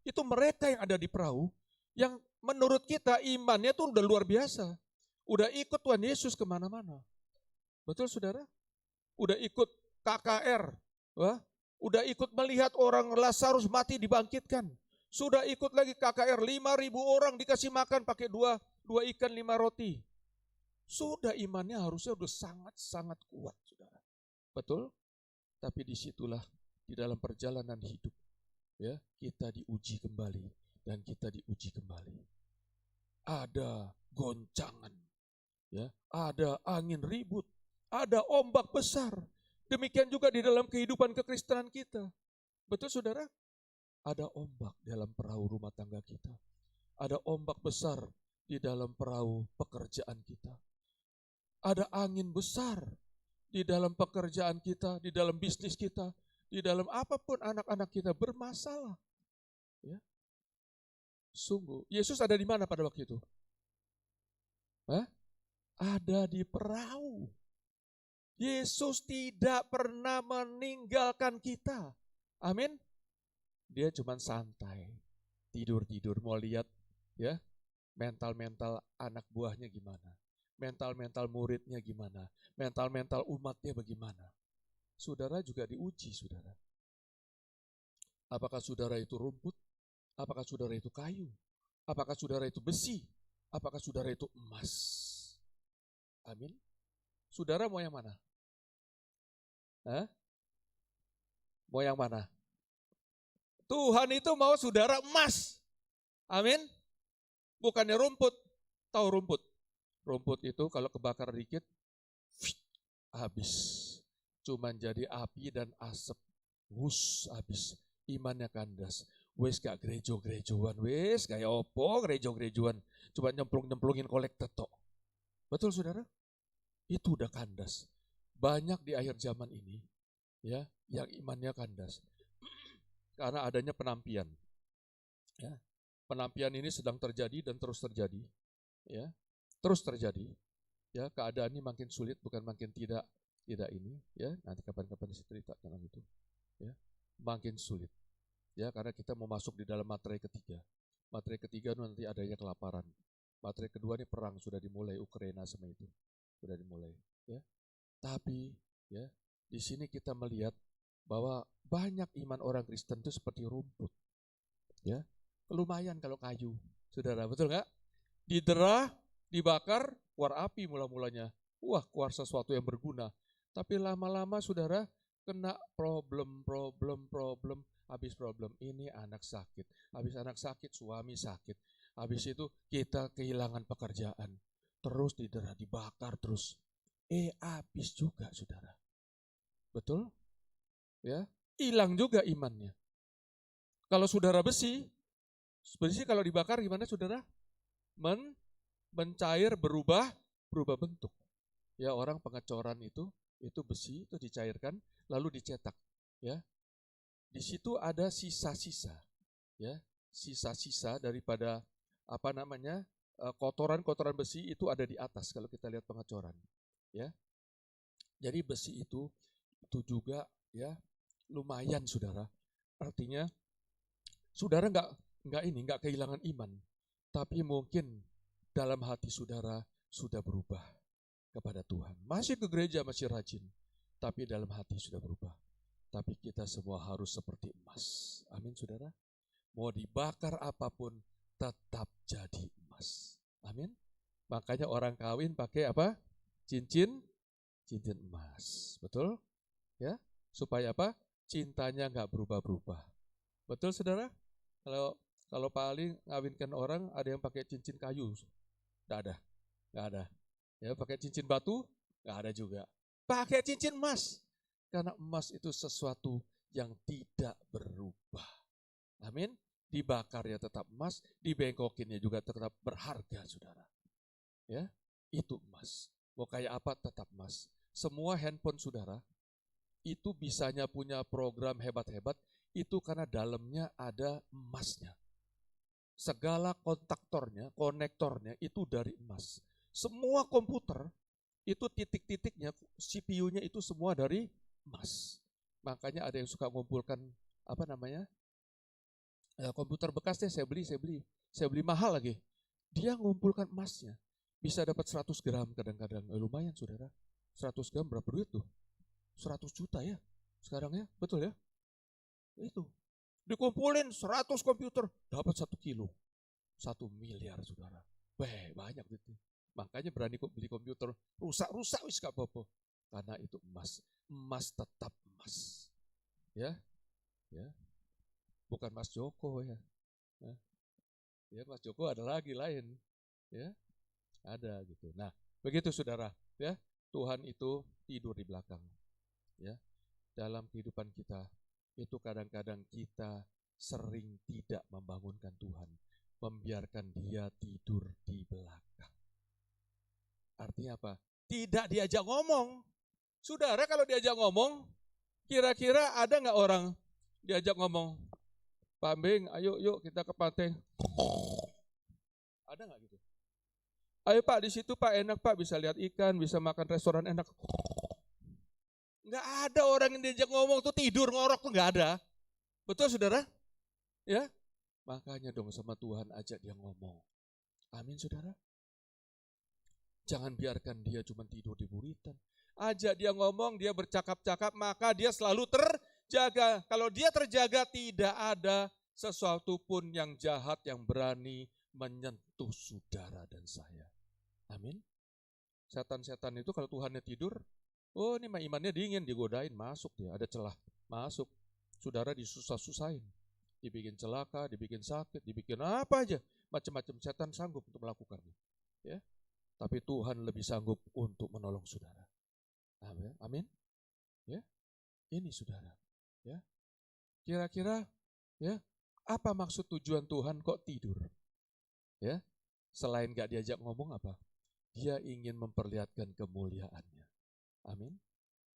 Speaker 4: Itu mereka yang ada di perahu, yang menurut kita imannya tuh udah luar biasa. Udah ikut Tuhan Yesus kemana-mana. Betul, saudara? Udah ikut KKR. Wah, udah ikut melihat orang Lazarus mati dibangkitkan. Sudah ikut lagi KKR, 5.000 orang dikasih makan pakai dua ikan 5 roti. Sudah imannya harusnya udah sangat-sangat kuat, saudara. Betul? Tapi disitulah di dalam perjalanan hidup, ya, kita diuji kembali dan kita diuji kembali. Ada goncangan, ya, ada angin ribut, ada ombak besar. Demikian juga di dalam kehidupan kekristenan kita. Betul, saudara? Ada ombak dalam perahu rumah tangga kita. Ada ombak besar di dalam perahu pekerjaan kita. Ada angin besar di dalam pekerjaan kita, di dalam bisnis kita, di dalam apapun anak-anak kita bermasalah. Ya. Sungguh, Yesus ada di mana pada waktu itu? Hah? Ada di perahu. Yesus tidak pernah meninggalkan kita. Amin. Dia cuma santai, tidur-tidur, mau lihat, ya, mental-mental anak buahnya gimana, mental-mental muridnya gimana, mental-mental umatnya bagaimana. Saudara juga diuji, saudara. Apakah saudara itu rumput? Apakah saudara itu kayu? Apakah saudara itu besi? Apakah saudara itu emas? Amin. Saudara mau yang mana? Hah? Mau yang mana? Tuhan itu mau saudara emas. Amin. Bukannya rumput. Tahu rumput? Rumput itu kalau kebakar dikit, habis. Cuman jadi api dan asap. Habis. Imannya kandas. wes gak gerejo-gerejoan, wes kayak opo gerejo-gerejoan, cuma nyemplung-nyemplungin kolektor tok. Betul saudara? Itu udah kandas. Banyak di akhir zaman ini, ya, yang imannya kandas karena adanya penampian. Ya, penampian ini sedang terjadi dan terus terjadi, ya, terus terjadi. Ya, keadaan ini makin sulit, bukan makin tidak ini, ya. Nanti kapan-kapan saya cerita tentang itu, ya. Makin sulit, ya, karena kita mau masuk di dalam materai ketiga. Materai ketiga nanti adanya kelaparan. Materai kedua ini perang sudah dimulai, Ukraina sama itu sudah dimulai, ya. Tapi, ya, di sini kita melihat bahwa banyak iman orang Kristen itu seperti rumput, ya. Lumayan kalau kayu, saudara, betul nggak? Didera, dibakar, keluar api mula-mulanya. Wah, keluar sesuatu yang berguna. Tapi lama-lama saudara kena problem. Habis problem ini anak sakit. Habis anak sakit suami sakit. Habis itu kita kehilangan pekerjaan. Terus didera, dibakar terus. Habis juga saudara. Betul? Ya, hilang juga imannya. Kalau saudara besi kalau dibakar gimana saudara? Mencair, berubah bentuk. Ya, orang pengecoran itu besi itu dicairkan lalu dicetak, ya. Di situ ada sisa-sisa, ya, sisa-sisa daripada kotoran-kotoran besi itu ada di atas kalau kita lihat pengecoran, ya. Jadi besi itu juga, ya, lumayan saudara. Artinya saudara nggak kehilangan iman, tapi mungkin dalam hati saudara sudah berubah kepada Tuhan. Masih ke gereja, masih rajin, tapi dalam hati sudah berubah. Tapi kita semua harus seperti emas. Amin saudara. Mau dibakar apapun tetap jadi emas. Amin. Makanya orang kawin pakai apa? Cincin emas. Betul? Ya. Supaya apa? Cintanya nggak berubah-berubah. Betul saudara? Kalau paling ngawinkan orang ada yang pakai cincin kayu. Nggak ada. Ya, pakai cincin batu, nggak ada juga. Pakai cincin emas, karena emas itu sesuatu yang tidak berubah. Amin. Dibakar ya tetap emas, dibengkokinnya juga tetap berharga, saudara. Ya, itu emas. Mau kayak apa tetap emas. Semua handphone saudara itu bisanya punya program hebat-hebat, itu karena dalamnya ada emasnya. Segala konektornya itu dari emas. Semua komputer itu titik-titiknya, CPU-nya itu semua dari emas. Makanya ada yang suka ngumpulkan komputer bekas deh, saya beli mahal lagi. Dia ngumpulkan emasnya, bisa dapat 100 gram kadang-kadang. Lumayan saudara, 100 gram berapa duit tuh? 100 juta ya sekarang ya, betul ya? Itu dikumpulin 100 komputer, dapat 1 kilo, 1 miliar saudara. Banyak gitu. Makanya berani beli komputer, rusak wis gak apa-apa. Karena itu emas. Emas tetap emas. Ya. Bukan Mas Joko ya. Ya, Mas Joko ada lagi lain. Ya. Ada gitu. Nah, begitu saudara, ya. Tuhan itu tidur di belakang. Ya. Dalam kehidupan kita itu kadang-kadang kita sering tidak membangunkan Tuhan, membiarkan Dia tidur di belakang. Artinya apa? Tidak diajak ngomong. Saudara kalau diajak ngomong, kira-kira ada nggak orang diajak ngomong? Pak Beng, ayo yuk kita ke pantai. Ada nggak gitu? Ayo Pak, di situ Pak enak Pak, bisa lihat ikan, bisa makan restoran enak. Nggak ada orang yang diajak ngomong tuh tidur ngorok tuh nggak ada. Betul saudara? Ya, makanya dong sama Tuhan ajak dia ngomong. Amin saudara. Jangan biarkan dia cuma tidur di buritan. Ajak dia ngomong, dia bercakap-cakap, maka dia selalu terjaga. Kalau dia terjaga, tidak ada sesuatu pun yang jahat yang berani menyentuh saudara dan saya. Amin. Setan-setan itu kalau Tuhannya tidur, oh ini mah imannya dingin, digodain, masuk dia, ada celah, masuk. Saudara disusah-susahin, dibikin celaka, dibikin sakit, dibikin apa aja, macam-macam setan sanggup untuk melakukannya. Ya. Tapi Tuhan lebih sanggup untuk menolong saudara. Amin. Ya. Ini saudara, ya. Kira-kira ya, Apa maksud tujuan Tuhan kok tidur? Ya, selain gak diajak ngomong apa? Dia ingin memperlihatkan kemuliaannya. Amin.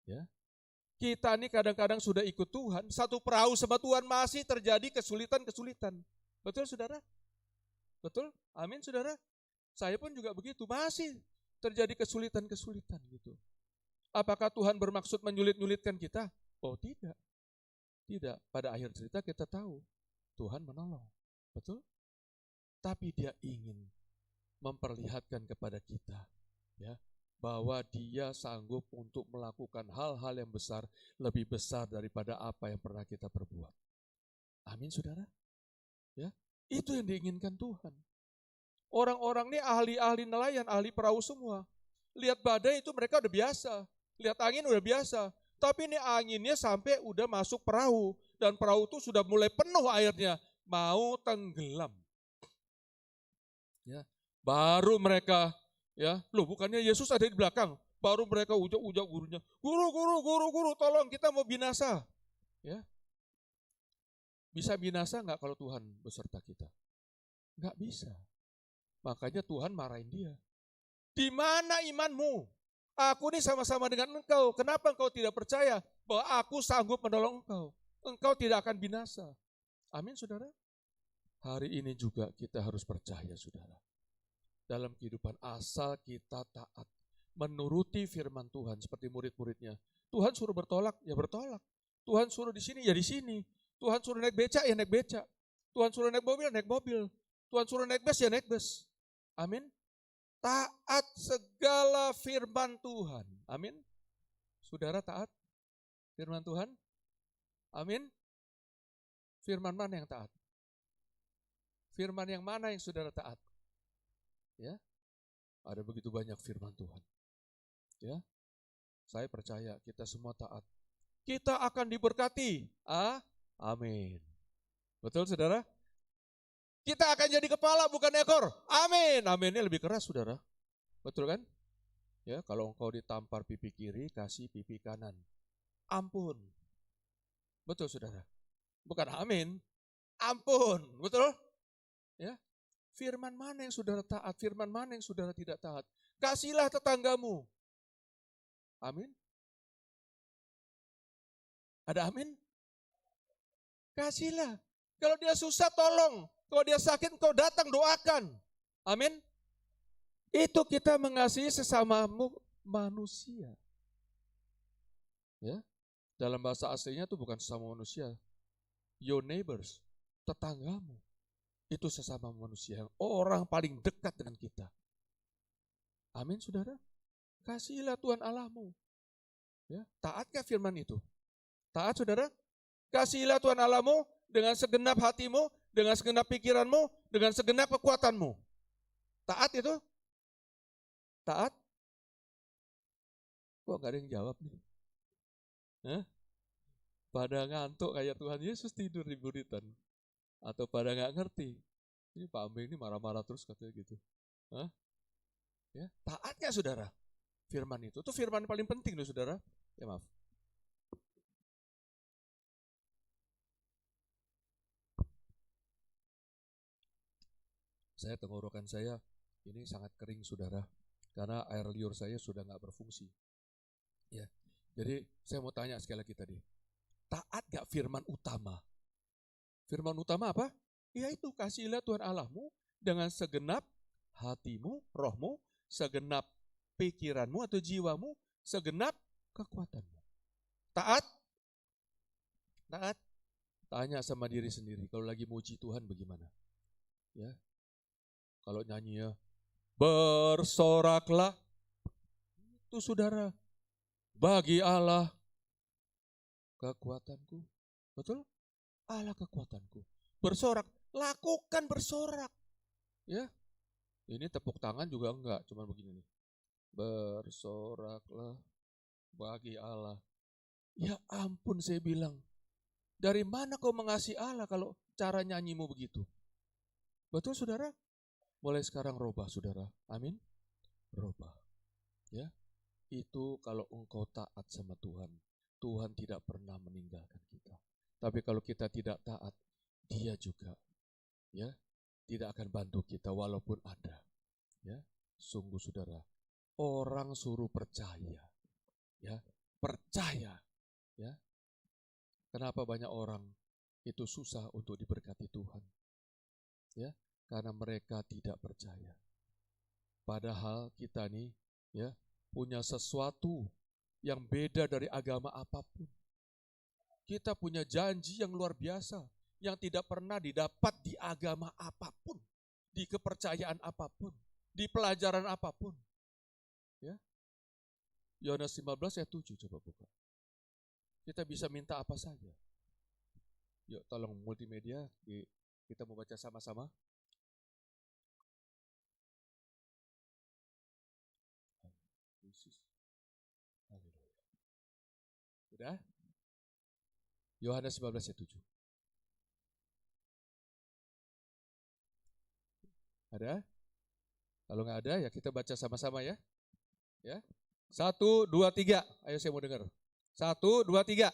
Speaker 4: Ya, kita nih kadang-kadang sudah ikut Tuhan, satu perahu sama Tuhan masih terjadi kesulitan-kesulitan. Betul saudara? Betul? Amin saudara? Saya pun juga begitu, masih terjadi kesulitan-kesulitan gitu. Apakah Tuhan bermaksud menyulit-nyulitkan kita? Oh tidak. Tidak, pada akhir cerita kita tahu Tuhan menolong. Betul? Tapi dia ingin memperlihatkan kepada kita ya, bahwa dia sanggup untuk melakukan hal-hal yang besar, lebih besar daripada apa yang pernah kita perbuat. Amin saudara? Ya, itu yang diinginkan Tuhan. Orang-orang ini ahli-ahli nelayan, ahli perahu semua. Lihat badai itu mereka udah biasa, lihat angin udah biasa. Tapi ini anginnya sampai udah masuk perahu, dan perahu itu sudah mulai penuh airnya, mau tenggelam. Ya, baru mereka, ya, loh bukannya Yesus ada di belakang, baru mereka ujak-ujak gurunya, guru, tolong kita mau binasa. Ya, bisa binasa nggak kalau Tuhan beserta kita? Nggak bisa. Makanya Tuhan marahin dia. Di mana imanmu? Aku ini sama-sama dengan engkau. Kenapa engkau tidak percaya bahwa aku sanggup menolong engkau? Engkau tidak akan binasa. Amin saudara. Hari ini juga kita harus percaya saudara. Dalam kehidupan asal kita taat. Menuruti firman Tuhan seperti murid-muridnya. Tuhan suruh bertolak, ya bertolak. Tuhan suruh di sini, ya di sini. Tuhan suruh naik becak, ya naik becak. Tuhan suruh naik mobil, naik mobil. Tuhan suruh naik bus, ya naik bus. Amin. Taat segala firman Tuhan. Amin. Saudara taat firman Tuhan? Amin. Firman mana yang taat? Firman yang mana yang saudara taat? Ya. Ada begitu banyak firman Tuhan. Ya. Saya percaya kita semua taat. Kita akan diberkati. Amin. Betul saudara? Kita akan jadi kepala bukan ekor. Amin. Aminnya lebih keras saudara. Betul kan? Ya, kalau engkau ditampar pipi kiri, kasih pipi kanan. Ampun. Betul saudara? Bukan amin. Ampun. Betul? Ya. Firman mana yang saudara taat? Firman mana yang saudara tidak taat? Kasihlah tetanggamu. Amin. Ada amin? Kasihlah. Kalau dia susah tolong. Kalau dia sakit kau datang doakan. Amin. Itu kita mengasihi sesamamu manusia. Ya. Dalam bahasa aslinya itu bukan sesama manusia. Your neighbors, tetanggamu. Itu sesama manusia. Orang paling dekat dengan kita. Amin saudara. Kasihilah Tuhan Allahmu. Ya. Taatkah firman itu? Taat saudara? Kasihilah Tuhan Allahmu dengan segenap hatimu, dengan segenap pikiranmu, dengan segenap kekuatanmu. Taat itu? Taat? Kok gak ada yang jawab nih? Hah? Pada ngantuk kayak Tuhan Yesus tidur di buritan. Atau pada gak ngerti. Ini Pak Ambe ini marah-marah terus katanya gitu. Hah? Ya, taat gak saudara? Firman itu. Itu firman paling penting loh saudara. Ya maaf. Tenggorokan saya ini sangat kering saudara, karena air liur saya sudah nggak berfungsi. Ya, jadi saya mau tanya sekali lagi tadi, taat gak firman utama? Firman utama apa? Ya itu, kasihilah Tuhan Allahmu dengan segenap hatimu, rohmu, segenap pikiranmu atau jiwamu, segenap kekuatanmu. Taat? Taat? Tanya sama diri sendiri, kalau lagi muji Tuhan bagaimana? Ya. Kalau nyanyi ya, bersoraklah, itu saudara, bagi Allah kekuatanku. Betul? Allah kekuatanku. Bersorak, lakukan bersorak. Ya, ini tepuk tangan juga enggak, cuma begini nih. Bersoraklah bagi Allah. Ya ampun saya bilang, dari mana kau mengasihi Allah kalau cara nyanyimu begitu? Betul saudara? Mulai sekarang robah saudara, amin. Robah, ya. Itu kalau engkau taat sama Tuhan, Tuhan tidak pernah meninggalkan kita. Tapi kalau kita tidak taat, dia juga ya tidak akan bantu kita walaupun ada. Ya, sungguh saudara, orang suruh percaya. Ya, percaya. Ya. Kenapa banyak orang itu susah untuk diberkati Tuhan? Ya, karena mereka tidak percaya. Padahal kita nih ya punya sesuatu yang beda dari agama apapun. Kita punya janji yang luar biasa yang tidak pernah didapat di agama apapun, di kepercayaan apapun, di pelajaran apapun. Ya. Yohanes 15 ayat 7 coba buka. Kita bisa minta apa saja. Yuk tolong multimedia kita mau baca sama-sama. Sudah? Yohanes 19 ayat 7. Ada? Kalau nggak ada ya kita baca sama-sama ya. Ya. 1, 2, 3. Ayo saya mau dengar. 1, 2, 3.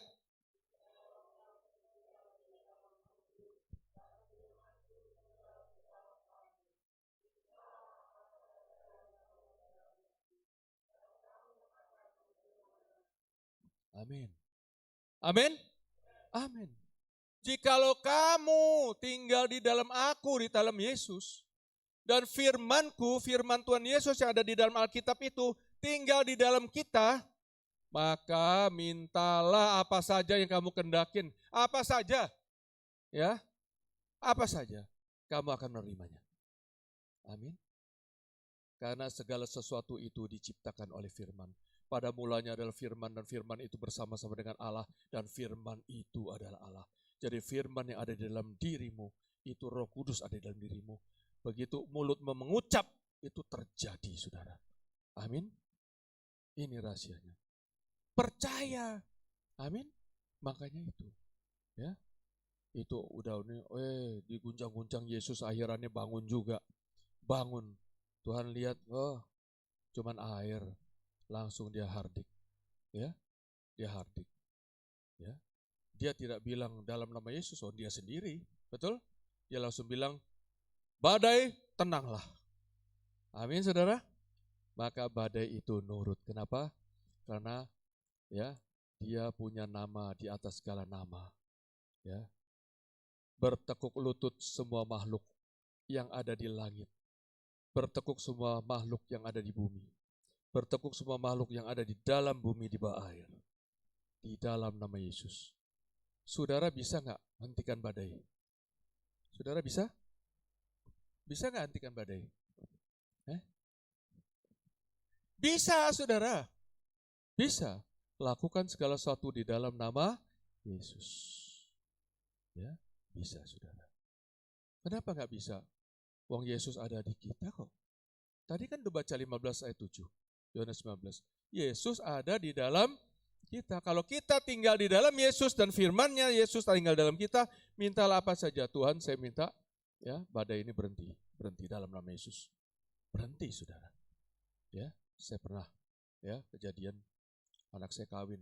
Speaker 4: Amin. Amin. Amin. Jikalau kamu tinggal di dalam aku, di dalam Yesus, dan firmanku, firman Tuhan Yesus yang ada di dalam Alkitab itu tinggal di dalam kita, maka mintalah apa saja yang kamu kendakin. Apa saja. Ya. Apa saja. Kamu akan menerimanya. Amin. Karena segala sesuatu itu diciptakan oleh firman. Pada mulanya adalah firman dan firman itu bersama-sama dengan Allah dan firman itu adalah Allah. Jadi firman yang ada di dalam dirimu, itu Roh Kudus ada di dalam dirimu. Begitu mulutmu mengucap, itu terjadi saudara. Amin. Ini rahasianya. Percaya. Amin. Makanya itu. Ya. Itu udah diguncang-guncang Yesus akhirannya bangun juga. Bangun. Tuhan lihat, cuman air. Langsung dia hardik. Ya. Dia hardik. Ya. Dia tidak bilang dalam nama Yesus, dia sendiri. Betul? Dia langsung bilang, badai tenanglah. Amin saudara. Maka badai itu nurut. Kenapa? Karena ya dia punya nama di atas segala nama. Ya. Bertekuk lutut semua makhluk yang ada di langit. Bertekuk semua makhluk yang ada di bumi. Bertekuk semua makhluk yang ada di dalam bumi di bawah air. Di dalam nama Yesus. Saudara bisa nggak hentikan badai? Saudara bisa? Bisa nggak hentikan badai? Bisa saudara. Bisa. Lakukan segala sesuatu di dalam nama Yesus. Ya, bisa saudara. Kenapa nggak bisa? Wong Yesus ada di kita kok. Tadi kan udah baca 15 ayat 7. Yohanes 19. Yesus ada di dalam kita. Kalau kita tinggal di dalam Yesus dan firman-Nya Yesus tinggal dalam kita, mintalah apa saja. Tuhan, saya minta ya badai ini berhenti. Berhenti dalam nama Yesus. Berhenti saudara. Ya, saya pernah ya kejadian anak saya kawin.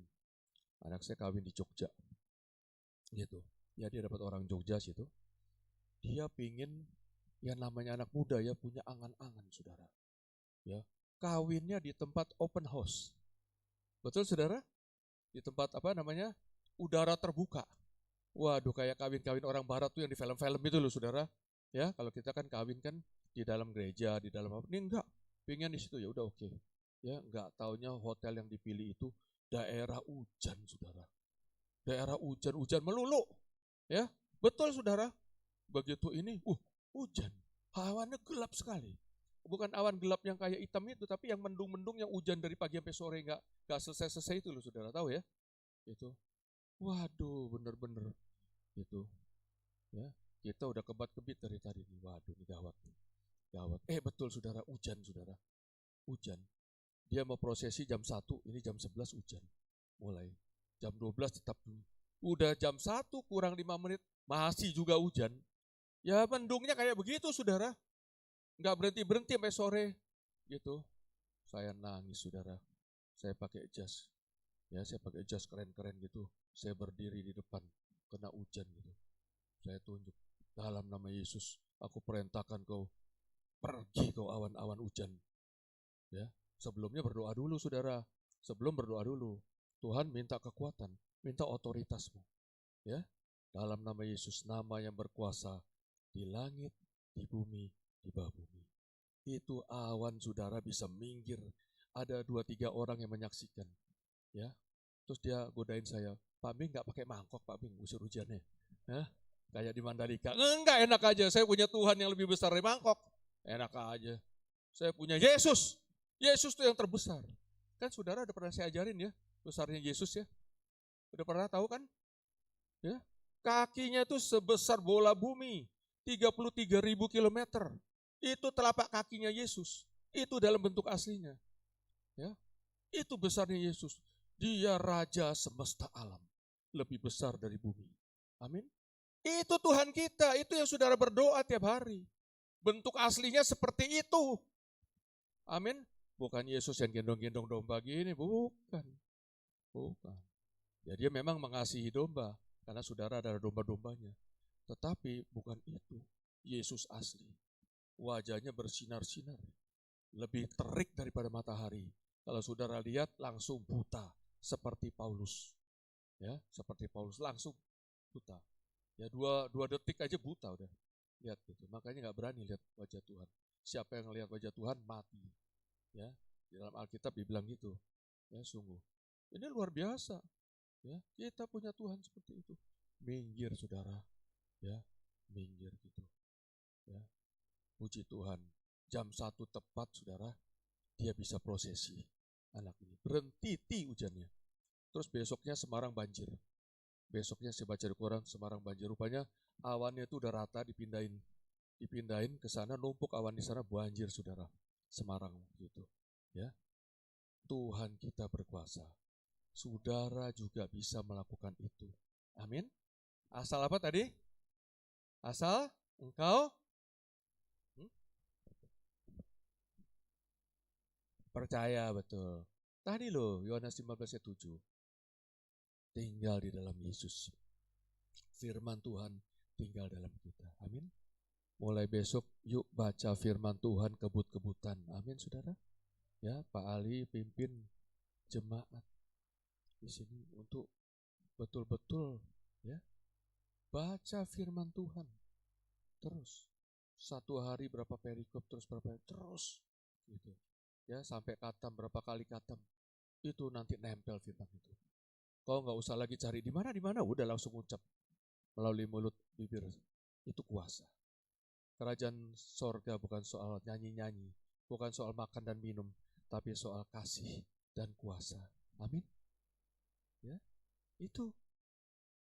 Speaker 4: Anak saya kawin di Jogja. Gitu. Ya dia dapat orang Jogja situ. Dia pingin yang namanya anak muda ya punya angan-angan saudara. Ya, kawinnya di tempat open house. Betul saudara? Di tempat apa namanya? Udara terbuka. Waduh kayak kawin-kawin orang barat tuh yang di film-film itu loh saudara. Ya, kalau kita kan kawin kan di dalam gereja, di dalam apa? Ini enggak. Pingin di situ ya udah oke. Ya, enggak taunya hotel yang dipilih itu daerah hujan saudara. Daerah hujan melulu. Ya, betul saudara. Begitu ini, hujan. Awannya gelap sekali. Bukan awan gelap yang kayak hitam itu, tapi yang mendung-mendung yang hujan dari pagi sampai sore nggak selesai-selesai itu loh saudara tahu ya. Itu. Waduh, bener-bener. Itu. Ya, kita udah kebat-kebit dari tadi nih. Waduh, ini gawat. Gawat. Betul saudara, hujan saudara. Hujan. Dia mau prosesi jam 1, ini jam 11 hujan. Mulai. Jam 12 tetap udah jam 1 kurang 5 menit masih juga hujan. Ya mendungnya kayak begitu saudara. Nggak berhenti-berhenti sampai sore. Gitu. Saya nangis saudara. Saya pakai jas. Ya saya pakai jas keren-keren gitu. Saya berdiri di depan. Kena hujan gitu. Saya tunjuk. Dalam nama Yesus, aku perintahkan kau pergi kau awan-awan hujan. Ya, sebelumnya berdoa dulu saudara. Sebelum berdoa dulu, Tuhan minta kekuatan, minta otoritasmu. Ya, dalam nama Yesus, nama yang berkuasa di langit, di bumi, di bawah bumi. Itu awan saudara bisa minggir. Ada 2-3 orang yang menyaksikan. Ya, terus dia godain saya, Pak Bing nggak pakai mangkok Pak Bing usir hujannya. Hah? Kayak di Mandalika. Enggak, enak aja. Saya punya Tuhan yang lebih besar dari mangkok. Enak aja. Saya punya Yesus. Yesus itu yang terbesar. Kan saudara udah pernah saya ajarin ya, besarnya Yesus ya. Udah pernah tahu kan? Ya. Kakinya itu sebesar bola bumi. 33.000 kilometer. Itu telapak kakinya Yesus. Itu dalam bentuk aslinya. Ya. Itu besarnya Yesus. Dia raja semesta alam. Lebih besar dari bumi. Amin. Itu Tuhan kita, itu yang saudara berdoa tiap hari. Bentuk aslinya seperti itu. Amin. Bukan Yesus yang gendong-gendong domba gini, bukan. Bukan. Ya dia memang mengasihi domba, karena saudara ada domba-dombanya. Tetapi bukan itu. Yesus asli. Wajahnya bersinar-sinar. Lebih terik daripada matahari. Kalau saudara lihat langsung buta. Seperti Paulus. Ya, seperti Paulus langsung buta. Ya 2 detik aja buta udah. Lihat gitu. Makanya nggak berani lihat wajah Tuhan. Siapa yang lihat wajah Tuhan mati. Ya, di dalam Alkitab dibilang gitu. Ya, sungguh. Ini luar biasa. Ya, kita punya Tuhan seperti itu. Minggir saudara. Ya, minggir gitu. Ya. Puji Tuhan. Jam 1 tepat saudara, dia bisa prosesi anak ini. Berhenti hujannya. Terus besoknya Semarang banjir. Besoknya saya baca di koran Semarang banjir. Rupanya awannya itu udah rata dipindahin ke sana, numpuk awan di sana, banjir saudara. Semarang gitu. Ya. Tuhan kita berkuasa. Saudara juga bisa melakukan itu. Amin. Asal apa tadi? Asal engkau percaya, betul. Tadi loh Yohanes 15 ayat 7. Tinggal di dalam Yesus. Firman Tuhan tinggal dalam kita. Amin. Mulai besok yuk baca firman Tuhan kebut-kebutan. Amin saudara. Ya, Pak Ali pimpin jemaat di sini untuk betul-betul ya baca firman Tuhan. Terus 1 hari berapa perikop, terus berapa terus gitu. Ya, sampai khatam, berapa kali khatam. Itu nanti nempel firman itu. Kau nggak usah lagi cari di mana, udah langsung ucap melalui mulut bibir. Itu kuasa. Kerajaan sorga bukan soal nyanyi-nyanyi, bukan soal makan dan minum, tapi soal kasih dan kuasa. Amin. Ya, itu.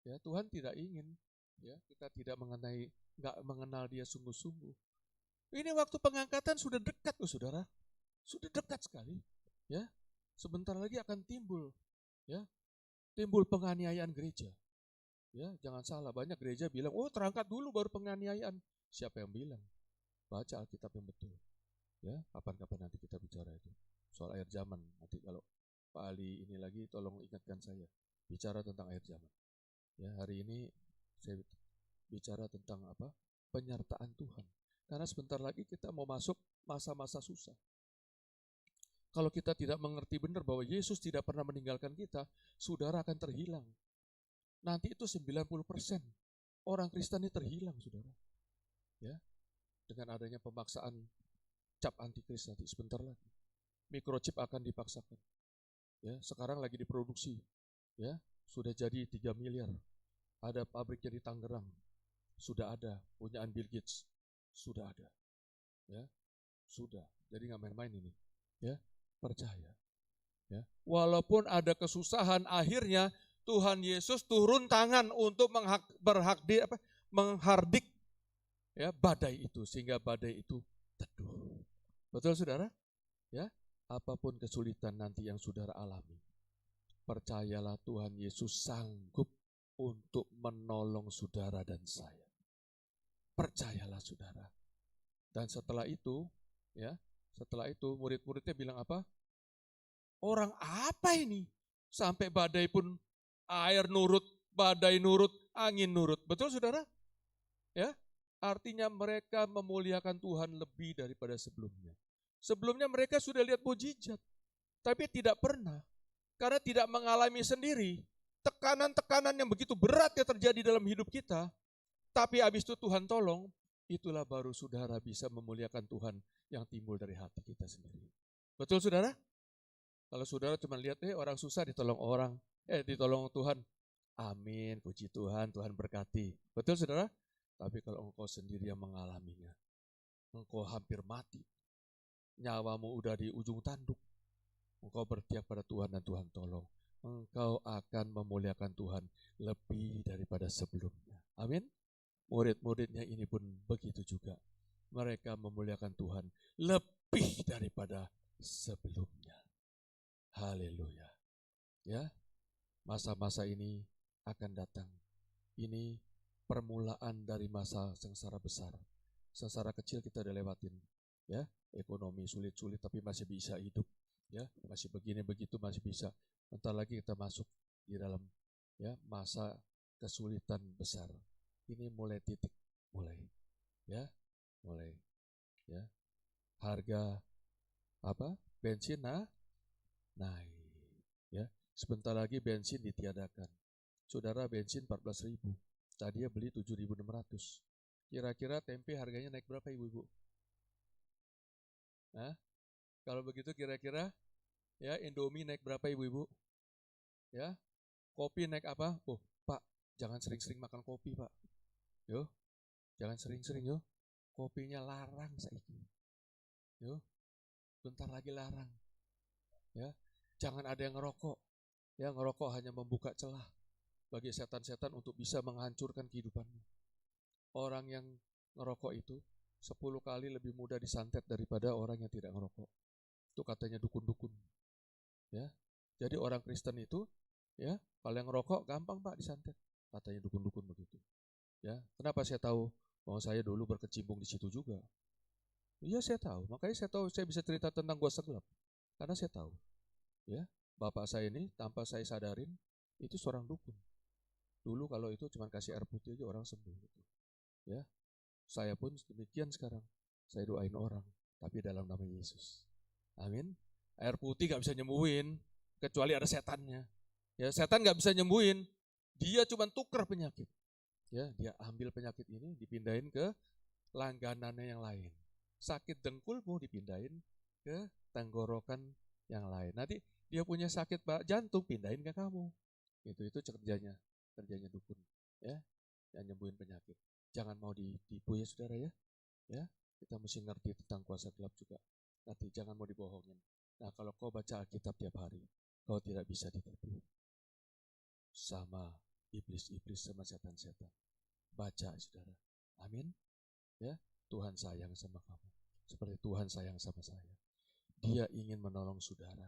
Speaker 4: Ya, Tuhan tidak ingin ya kita tidak nggak mengenal Dia sungguh-sungguh. Ini waktu pengangkatan sudah dekat loh saudara. Sudah dekat sekali. Ya, sebentar lagi akan timbul ya. Timbul penganiayaan gereja. Ya, jangan salah, banyak gereja bilang, "Oh, terangkat dulu baru penganiayaan." Siapa yang bilang? Baca Alkitab yang betul. Ya, kapan-kapan nanti kita bicara itu. Soal akhir zaman. Nanti kalau Pak Ali ini lagi tolong ingatkan saya bicara tentang akhir zaman. Ya, hari ini saya bicara tentang apa? Penyertaan Tuhan. Karena sebentar lagi kita mau masuk masa-masa susah. Kalau kita tidak mengerti benar bahwa Yesus tidak pernah meninggalkan kita, saudara akan terhilang. Nanti itu 90% orang Kristen ini terhilang, saudara. Ya, dengan adanya pemaksaan cap antikris nanti sebentar lagi. Microchip akan dipaksakan. Ya, sekarang lagi diproduksi. Ya, sudah jadi 3 miliar. Ada pabriknya di Tangerang. Sudah ada, punyaan Bill Gates. Sudah ada. Ya, sudah. Jadi nggak main-main ini. Ya. Percaya. Ya. Walaupun ada kesusahan, akhirnya Tuhan Yesus turun tangan untuk menghardik ya badai itu sehingga badai itu teduh. Betul saudara? Ya, apapun kesulitan nanti yang saudara alami, percayalah Tuhan Yesus sanggup untuk menolong saudara dan saya. Percayalah saudara. Dan setelah itu, ya. Setelah itu murid-muridnya bilang apa? Orang apa ini? Sampai badai pun air nurut, badai nurut, angin nurut. Betul saudara? Ya, Artinya mereka memuliakan Tuhan lebih daripada sebelumnya. Sebelumnya mereka sudah lihat mujizat, tapi tidak pernah. Karena tidak mengalami sendiri. Tekanan-tekanan yang begitu berat yang terjadi dalam hidup kita. Tapi habis itu Tuhan tolong, itulah baru saudara bisa memuliakan Tuhan yang timbul dari hati kita sendiri. Betul saudara? Kalau saudara cuma lihat, orang susah ditolong orang, ditolong Tuhan. Amin, puji Tuhan, Tuhan berkati. Betul saudara? Tapi kalau engkau sendiri yang mengalaminya, engkau hampir mati, nyawamu udah di ujung tanduk, engkau bertiap pada Tuhan dan Tuhan tolong, engkau akan memuliakan Tuhan lebih daripada sebelumnya. Amin. Murid-muridnya ini pun begitu juga. Mereka memuliakan Tuhan lebih daripada sebelumnya. Haleluya. Ya, masa-masa ini akan datang. Ini permulaan dari masa sengsara besar. Sengsara kecil kita udah lewatin. Ya, ekonomi sulit-sulit tapi masih bisa hidup. Ya, masih begini begitu masih bisa. Bentar lagi kita masuk di dalam masa kesulitan besar. Ini mulai titik, mulai. Harga bensin naik. Ya, sebentar lagi bensin ditiadakan. Saudara, bensin 14.000. Tadinya beli 7.600. Kira-kira tempe harganya naik berapa ibu-ibu? Kalau begitu kira-kira Indomie naik berapa ibu-ibu? Ya, kopi naik apa? Oh, Pak, jangan sering-sering makan kopi, Pak. Yo, jangan sering-sering yo. Kopinya larang saiki. Yo, bentar lagi larang. Ya, jangan ada yang ngerokok. Ya, ngerokok hanya membuka celah bagi setan-setan untuk bisa menghancurkan kehidupanmu. Orang yang ngerokok itu 10 kali lebih mudah disantet daripada orang yang tidak ngerokok. Itu katanya dukun-dukun. Ya, jadi orang Kristen itu, kalau yang ngerokok gampang Pak disantet. Katanya dukun-dukun begitu. Ya, kenapa saya tahu? Mau saya dulu berkecimpung di situ juga. Iya saya tahu, makanya saya tahu saya bisa cerita tentang gua segelap. Karena saya tahu. Ya, bapak saya ini tanpa saya sadarin itu seorang dukun. Dulu kalau itu cuma kasih air putih aja orang sembuh gitu. Ya. Saya pun demikian sekarang. Saya doain orang tapi dalam nama Yesus. Amin. Air putih gak bisa nyembuhin kecuali ada setannya. Ya, setan gak bisa nyembuhin. Dia cuma tuker penyakit. Ya, dia ambil penyakit ini dipindahin ke langganannya yang lain. Sakit dengkul mau dipindahin ke tenggorokan yang lain. Nanti dia punya sakit jantung pindahin ke kamu. Itu kerjanya dukun. Ya, yang nyembuhin penyakit. Jangan mau ditipu ya saudara ya. Ya, kita mesti ngerti tentang kuasa gelap juga. Nanti jangan mau dibohongin. Nah, kalau kau baca Alkitab tiap hari, kau tidak bisa ditipu sama iblis-iblis sama setan-setan. Baca saudara. Amin. Ya, Tuhan sayang sama kamu. Seperti Tuhan sayang sama saya. Dia ingin menolong saudara.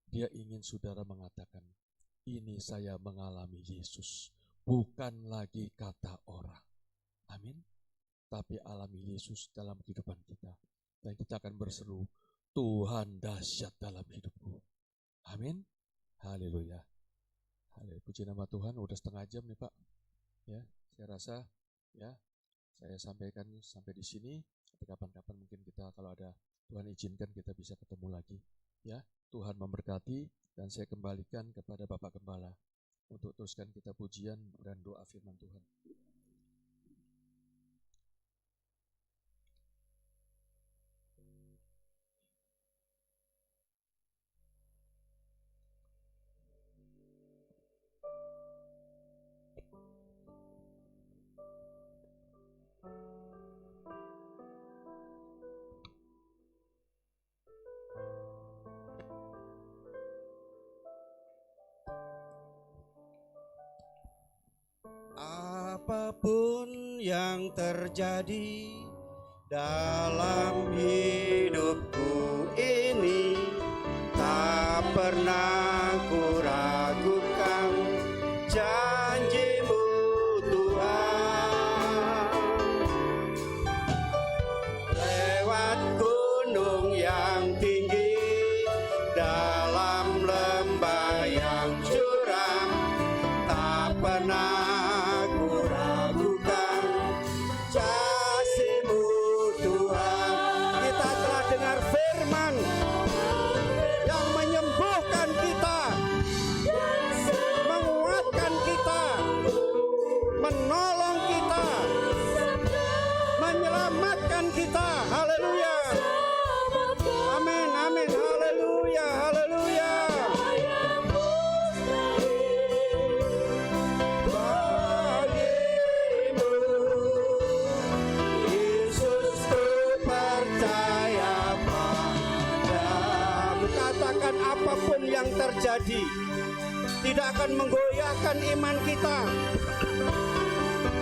Speaker 4: Dia ingin saudara mengatakan, ini saya mengalami Yesus. Bukan lagi kata orang. Amin. Tapi alami Yesus dalam kehidupan kita. Dan kita akan berseru, Tuhan dahsyat dalam hidupku. Amin. Haleluya. Haleluya. Puji nama Tuhan, udah setengah jam nih Pak. Ya, saya rasa saya sampaikan sampai di sini. Tapi kapan-kapan mungkin kita kalau ada Tuhan izinkan kita bisa ketemu lagi. Ya, Tuhan memberkati dan saya kembalikan kepada Bapak Gembala untuk teruskan kita pujian dan doa firman Tuhan.
Speaker 3: Apapun yang terjadi dalam hidupku ini, tak pernah ku ragukan janji-Mu Tuhan. Lewat gunung yang tinggi, dalam lembah yang curam, tak pernah apapun yang terjadi tidak akan menggoyahkan iman kita,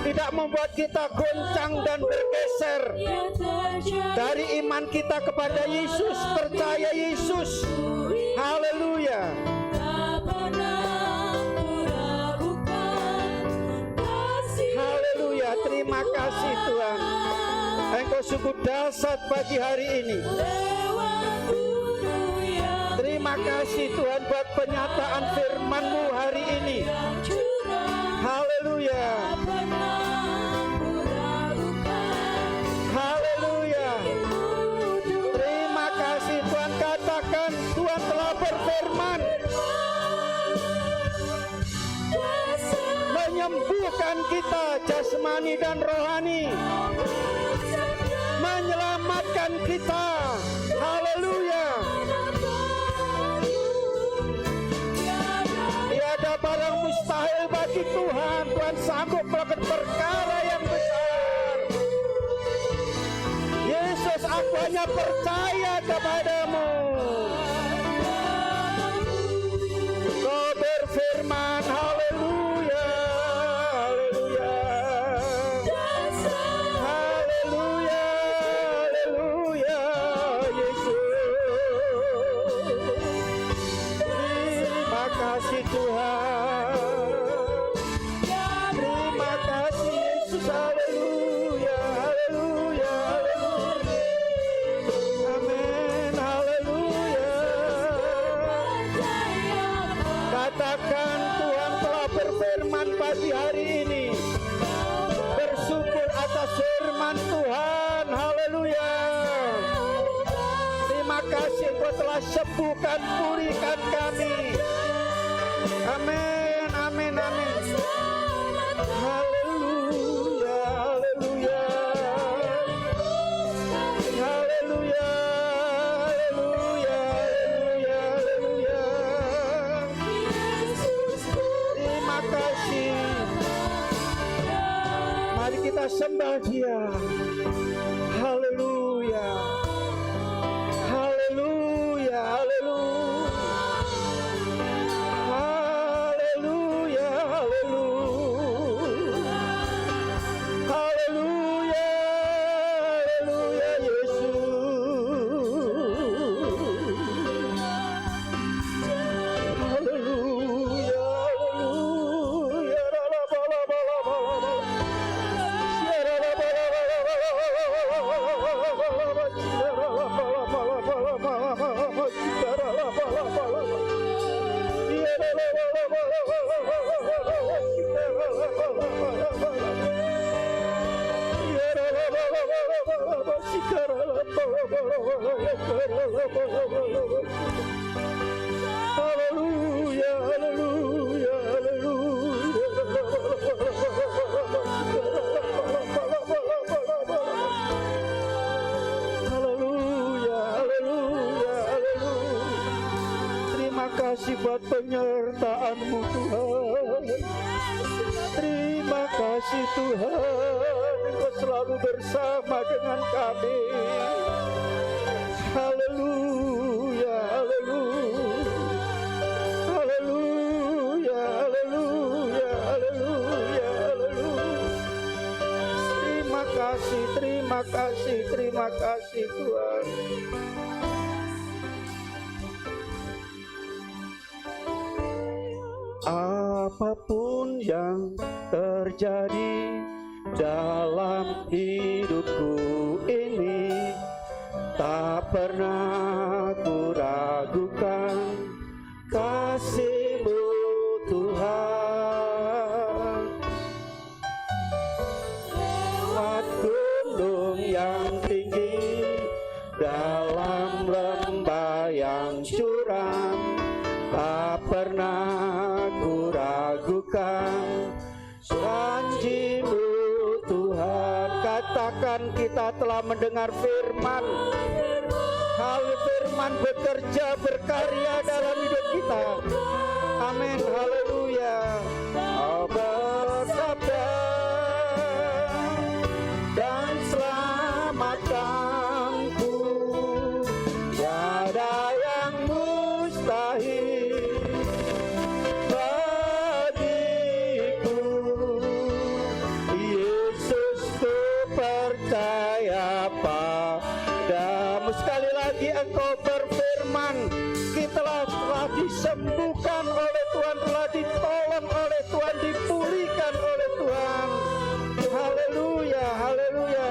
Speaker 3: tidak membuat kita goncang dan bergeser dari iman kita kepada Yesus, percaya Yesus. Haleluya. Haleluya, terima kasih Tuhan. Engkau sungguh dahsyat pagi hari ini. Terima kasih Tuhan buat penyataan firman-Mu hari ini. Haleluya. Haleluya. Terima kasih Tuhan, katakan Tuhan telah berfirman menyembuhkan kita jasmani dan rohani, menyelamatkan kita. Haleluya. Tiada barang mustahil bagi Tuhan. Tuhan sanggup melakukan perkara yang besar. Yesus, aku hanya percaya kepadamu. Kau berfirman, haleluya, haleluya, haleluya, haleluya, Yesus. Terima kasih Tuhan. Terima kasih Yesus, haleluya, haleluya, haleluya. Amin, haleluya. Katakan Tuhan telah berfirman pagi hari ini. Bersyukur atas firman Tuhan. Haleluya. Terima kasih Engkau telah sembuhkan, pulihkan kami. Amin, amin, amin. Haleluya, haleluya. Haleluya, haleluya, haleluya, haleluya. Terima kasih. Mari kita sembah Dia. Haleluya. Haleluya, haleluya. Haleluya, haleluya. Haleluya, haleluya, Yesus. Haleluya, haleluya. Haleluya, haleluya, haleluya, haleluya, haleluya. Terima kasih buat penyertaan-Mu Tuhan. Terima kasih Tuhan, Engkau selalu bersama dengan kami. Haleluya, haleluya. Haleluya, haleluya, haleluya, haleluya. Terima kasih, terima kasih, terima kasih Tuhan. Apapun yang terjadi dalam hidupku ini, tak pernah ku ragukan kasih-Mu Tuhan. Lewat gunung yang tinggi, dalam lembah yang curam, tak pernah ku ragukan janji-Mu Tuhan. Katakan kita telah mendengar firman. Hal firman bekerja, berkarya dalam hidup kita. Amin, haleluya. Kau bersabda dan selamatkanku, tiada yang mustahil. disembuhkan oleh Tuhan, telah ditolong oleh Tuhan, dipulihkan oleh Tuhan. Haleluya, haleluya.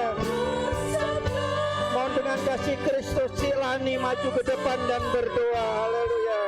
Speaker 3: Mohon dengan kasih Kristus silani maju ke depan dan berdoa. Haleluya.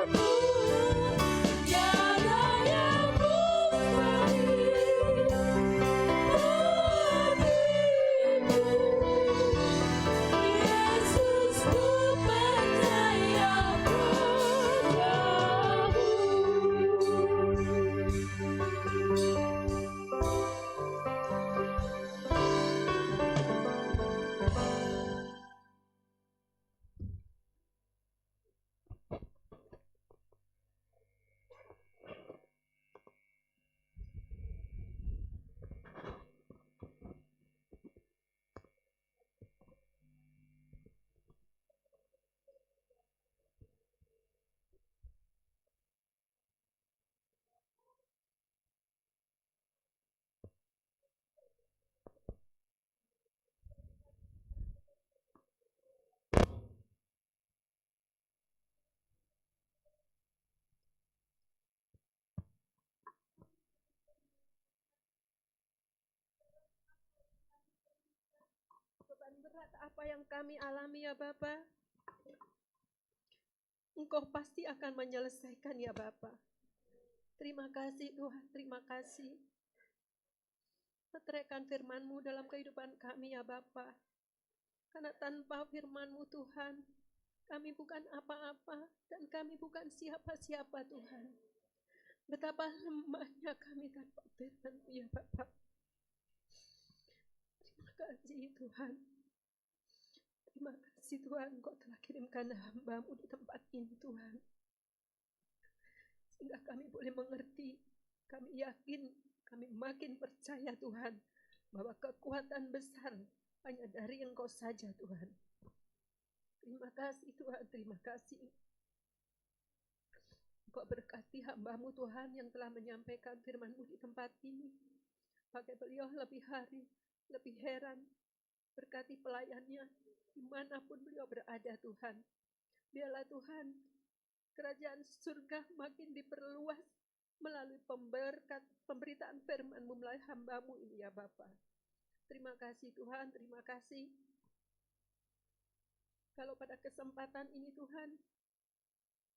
Speaker 5: Beban berat apa yang kami alami ya Bapa, Engkau pasti akan menyelesaikan ya Bapa. Terima kasih Tuhan, terima kasih. Meteraikan firman-Mu dalam kehidupan kami ya Bapa. Karena tanpa firman-Mu Tuhan, kami bukan apa-apa dan kami bukan siapa-siapa Tuhan. Betapa lemahnya kami tanpa firman-Mu ya Bapa. Terima kasih Tuhan. Terima kasih Tuhan, Engkau telah kirimkan hamba-Mu di tempat ini Tuhan. Sehingga kami boleh mengerti, kami yakin, kami makin percaya Tuhan, bahwa kekuatan besar hanya dari Engkau saja Tuhan. Terima kasih Tuhan, terima kasih. Engkau berkati hamba-Mu Tuhan yang telah menyampaikan firman-Mu di tempat ini. Pakai beliau lebih hari, lebih heran. Berkati pelayannya dimanapun beliau berada Tuhan. Biarlah Tuhan kerajaan surga makin diperluas melalui pemberitaan firman-Mu melalui hamba-Mu ini ya Bapa. Terima kasih Tuhan, terima kasih. Kalau pada kesempatan ini Tuhan,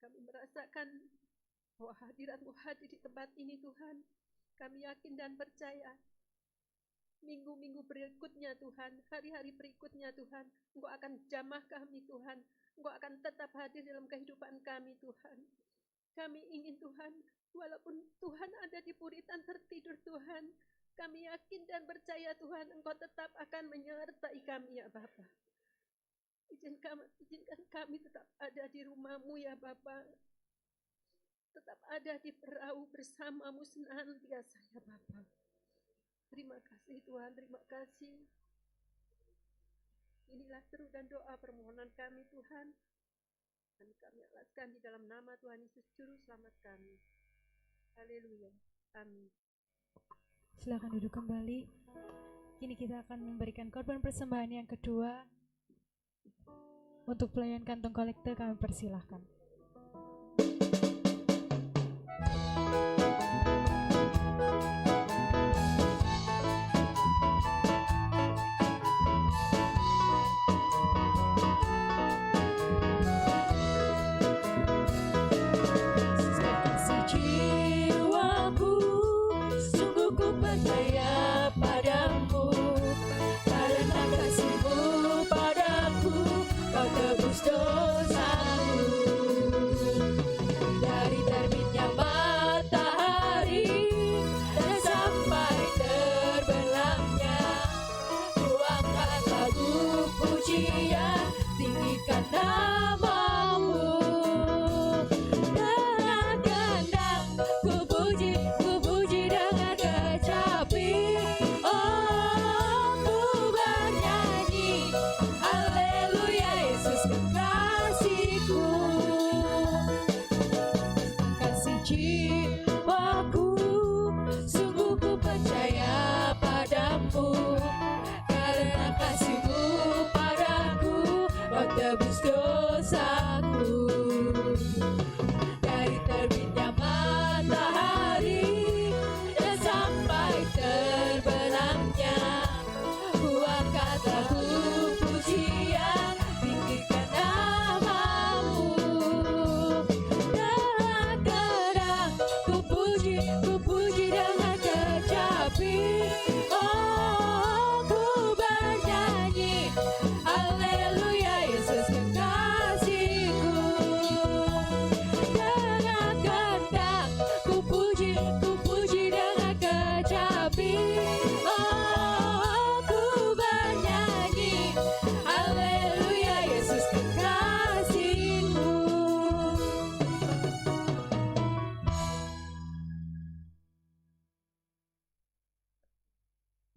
Speaker 5: kami merasakan bahwa hadirat-Mu hadir di tempat ini Tuhan. Kami yakin dan percaya minggu-minggu berikutnya Tuhan, hari-hari berikutnya Tuhan, Engkau akan jamah kami Tuhan, Engkau akan tetap hadir dalam kehidupan kami Tuhan. Kami ingin Tuhan, walaupun Tuhan ada di puritan tertidur Tuhan, kami yakin dan percaya Tuhan, Engkau tetap akan menyertai kami ya Bapa. Izinkan kami tetap ada di rumah-Mu ya Bapa, tetap ada di perahu bersama-Mu senantiasa ya Bapa. Terima kasih Tuhan, terima kasih. Inilah seru dan doa permohonan kami Tuhan. Dan kami alaskan di dalam nama Tuhan Yesus Juru Selamat kami. Haleluya. Amin.
Speaker 1: Silakan duduk kembali. Kini kita akan memberikan korban persembahan yang kedua. Untuk pelayan kantong kolektor kami persilahkan.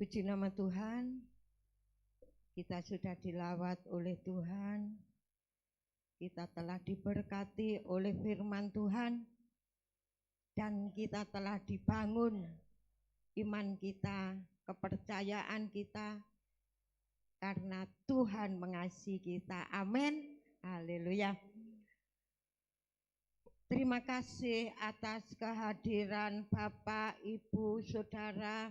Speaker 6: Puji nama Tuhan, kita sudah dilawat oleh Tuhan, kita telah diberkati oleh firman Tuhan, dan kita telah dibangun iman kita, kepercayaan kita, karena Tuhan mengasihi kita. Amin. Haleluya. Terima kasih atas kehadiran Bapak, Ibu, Saudara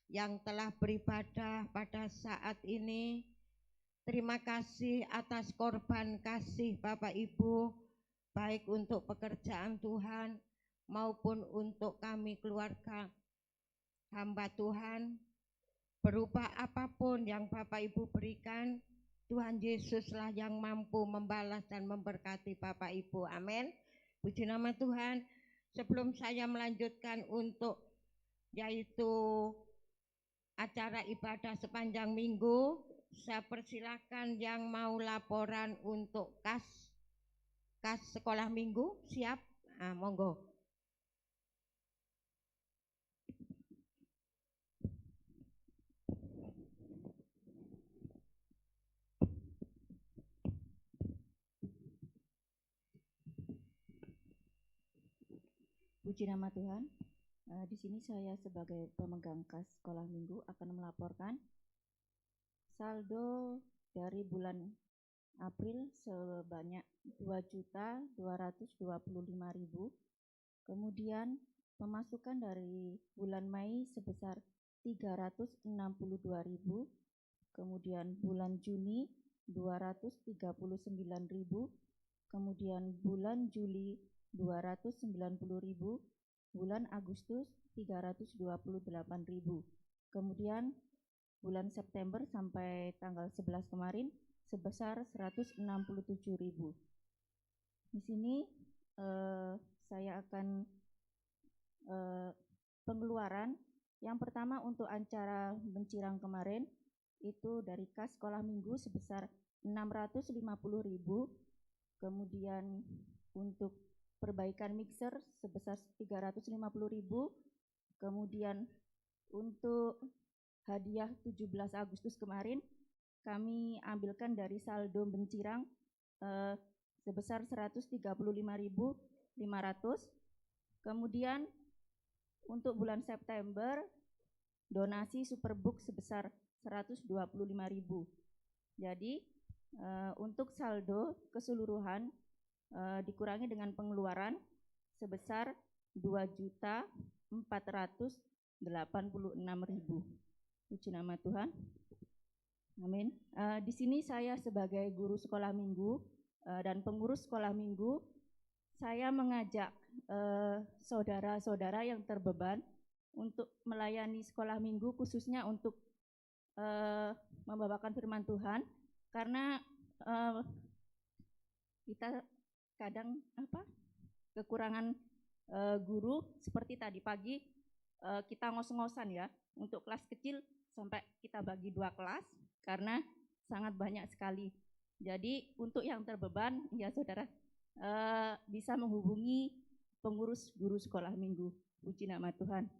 Speaker 6: yang telah beribadah pada saat ini. Terima kasih atas korban kasih Bapak Ibu, baik untuk pekerjaan Tuhan maupun untuk kami keluarga hamba Tuhan. Berupa apapun yang Bapak Ibu berikan, Tuhan Yesuslah yang mampu membalas dan memberkati Bapak Ibu. Amin. Puji nama Tuhan. Sebelum saya melanjutkan untuk yaitu acara ibadah sepanjang minggu, saya persilahkan yang mau laporan untuk kas sekolah minggu, siap? Monggo.
Speaker 7: Puji nama Tuhan. Di sini saya sebagai pemegang kas sekolah minggu akan melaporkan saldo dari bulan April sebanyak 2.225.000. Kemudian pemasukan dari bulan Mei sebesar 362.000. Kemudian bulan Juni 239.000. Kemudian bulan Juli 290.000. Bulan Agustus 328.000. Kemudian bulan September sampai tanggal 11 kemarin sebesar 167.000. Di sini saya akan pengeluaran. Yang pertama untuk acara Bencirang kemarin itu dari kas sekolah minggu sebesar 650.000. Kemudian untuk perbaikan mixer sebesar 350.000. Kemudian untuk hadiah 17 Agustus kemarin kami ambilkan dari saldo Bencirang sebesar 135.500. Kemudian untuk bulan September donasi Superbook sebesar 125.000. Jadi untuk saldo keseluruhan dikurangi dengan pengeluaran sebesar 2.486.000. Puji nama Tuhan. Amin. Di sini saya sebagai guru sekolah minggu dan pengurus sekolah minggu, saya mengajak saudara-saudara yang terbeban untuk melayani sekolah minggu, khususnya untuk membawakan firman Tuhan, karena kita kadang kekurangan guru. Seperti tadi pagi kita ngos-ngosan ya, untuk kelas kecil sampai kita bagi 2 kelas karena sangat banyak sekali. Jadi untuk yang terbeban ya saudara bisa menghubungi pengurus guru sekolah minggu. Puji nama Tuhan.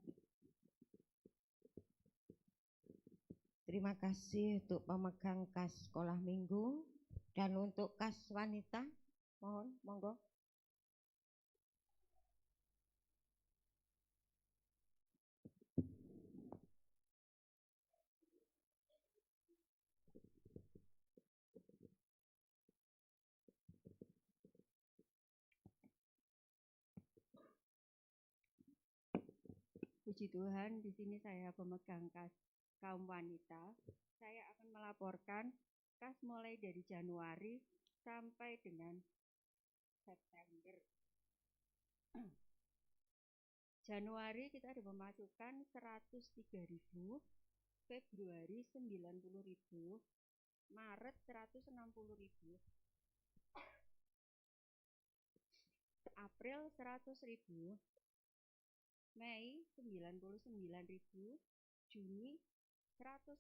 Speaker 6: Terima kasih untuk pemegang kas sekolah minggu, dan untuk kas wanita mohon monggo. Puji Tuhan, di sini saya pemegang kas kaum wanita. Saya akan melaporkan kas mulai dari Januari sampai dengan September. Januari kita ada pemasukan 103.000, Februari 90.000, Maret 160.000, April 100.000, Mei 99.000, Juni 100.000,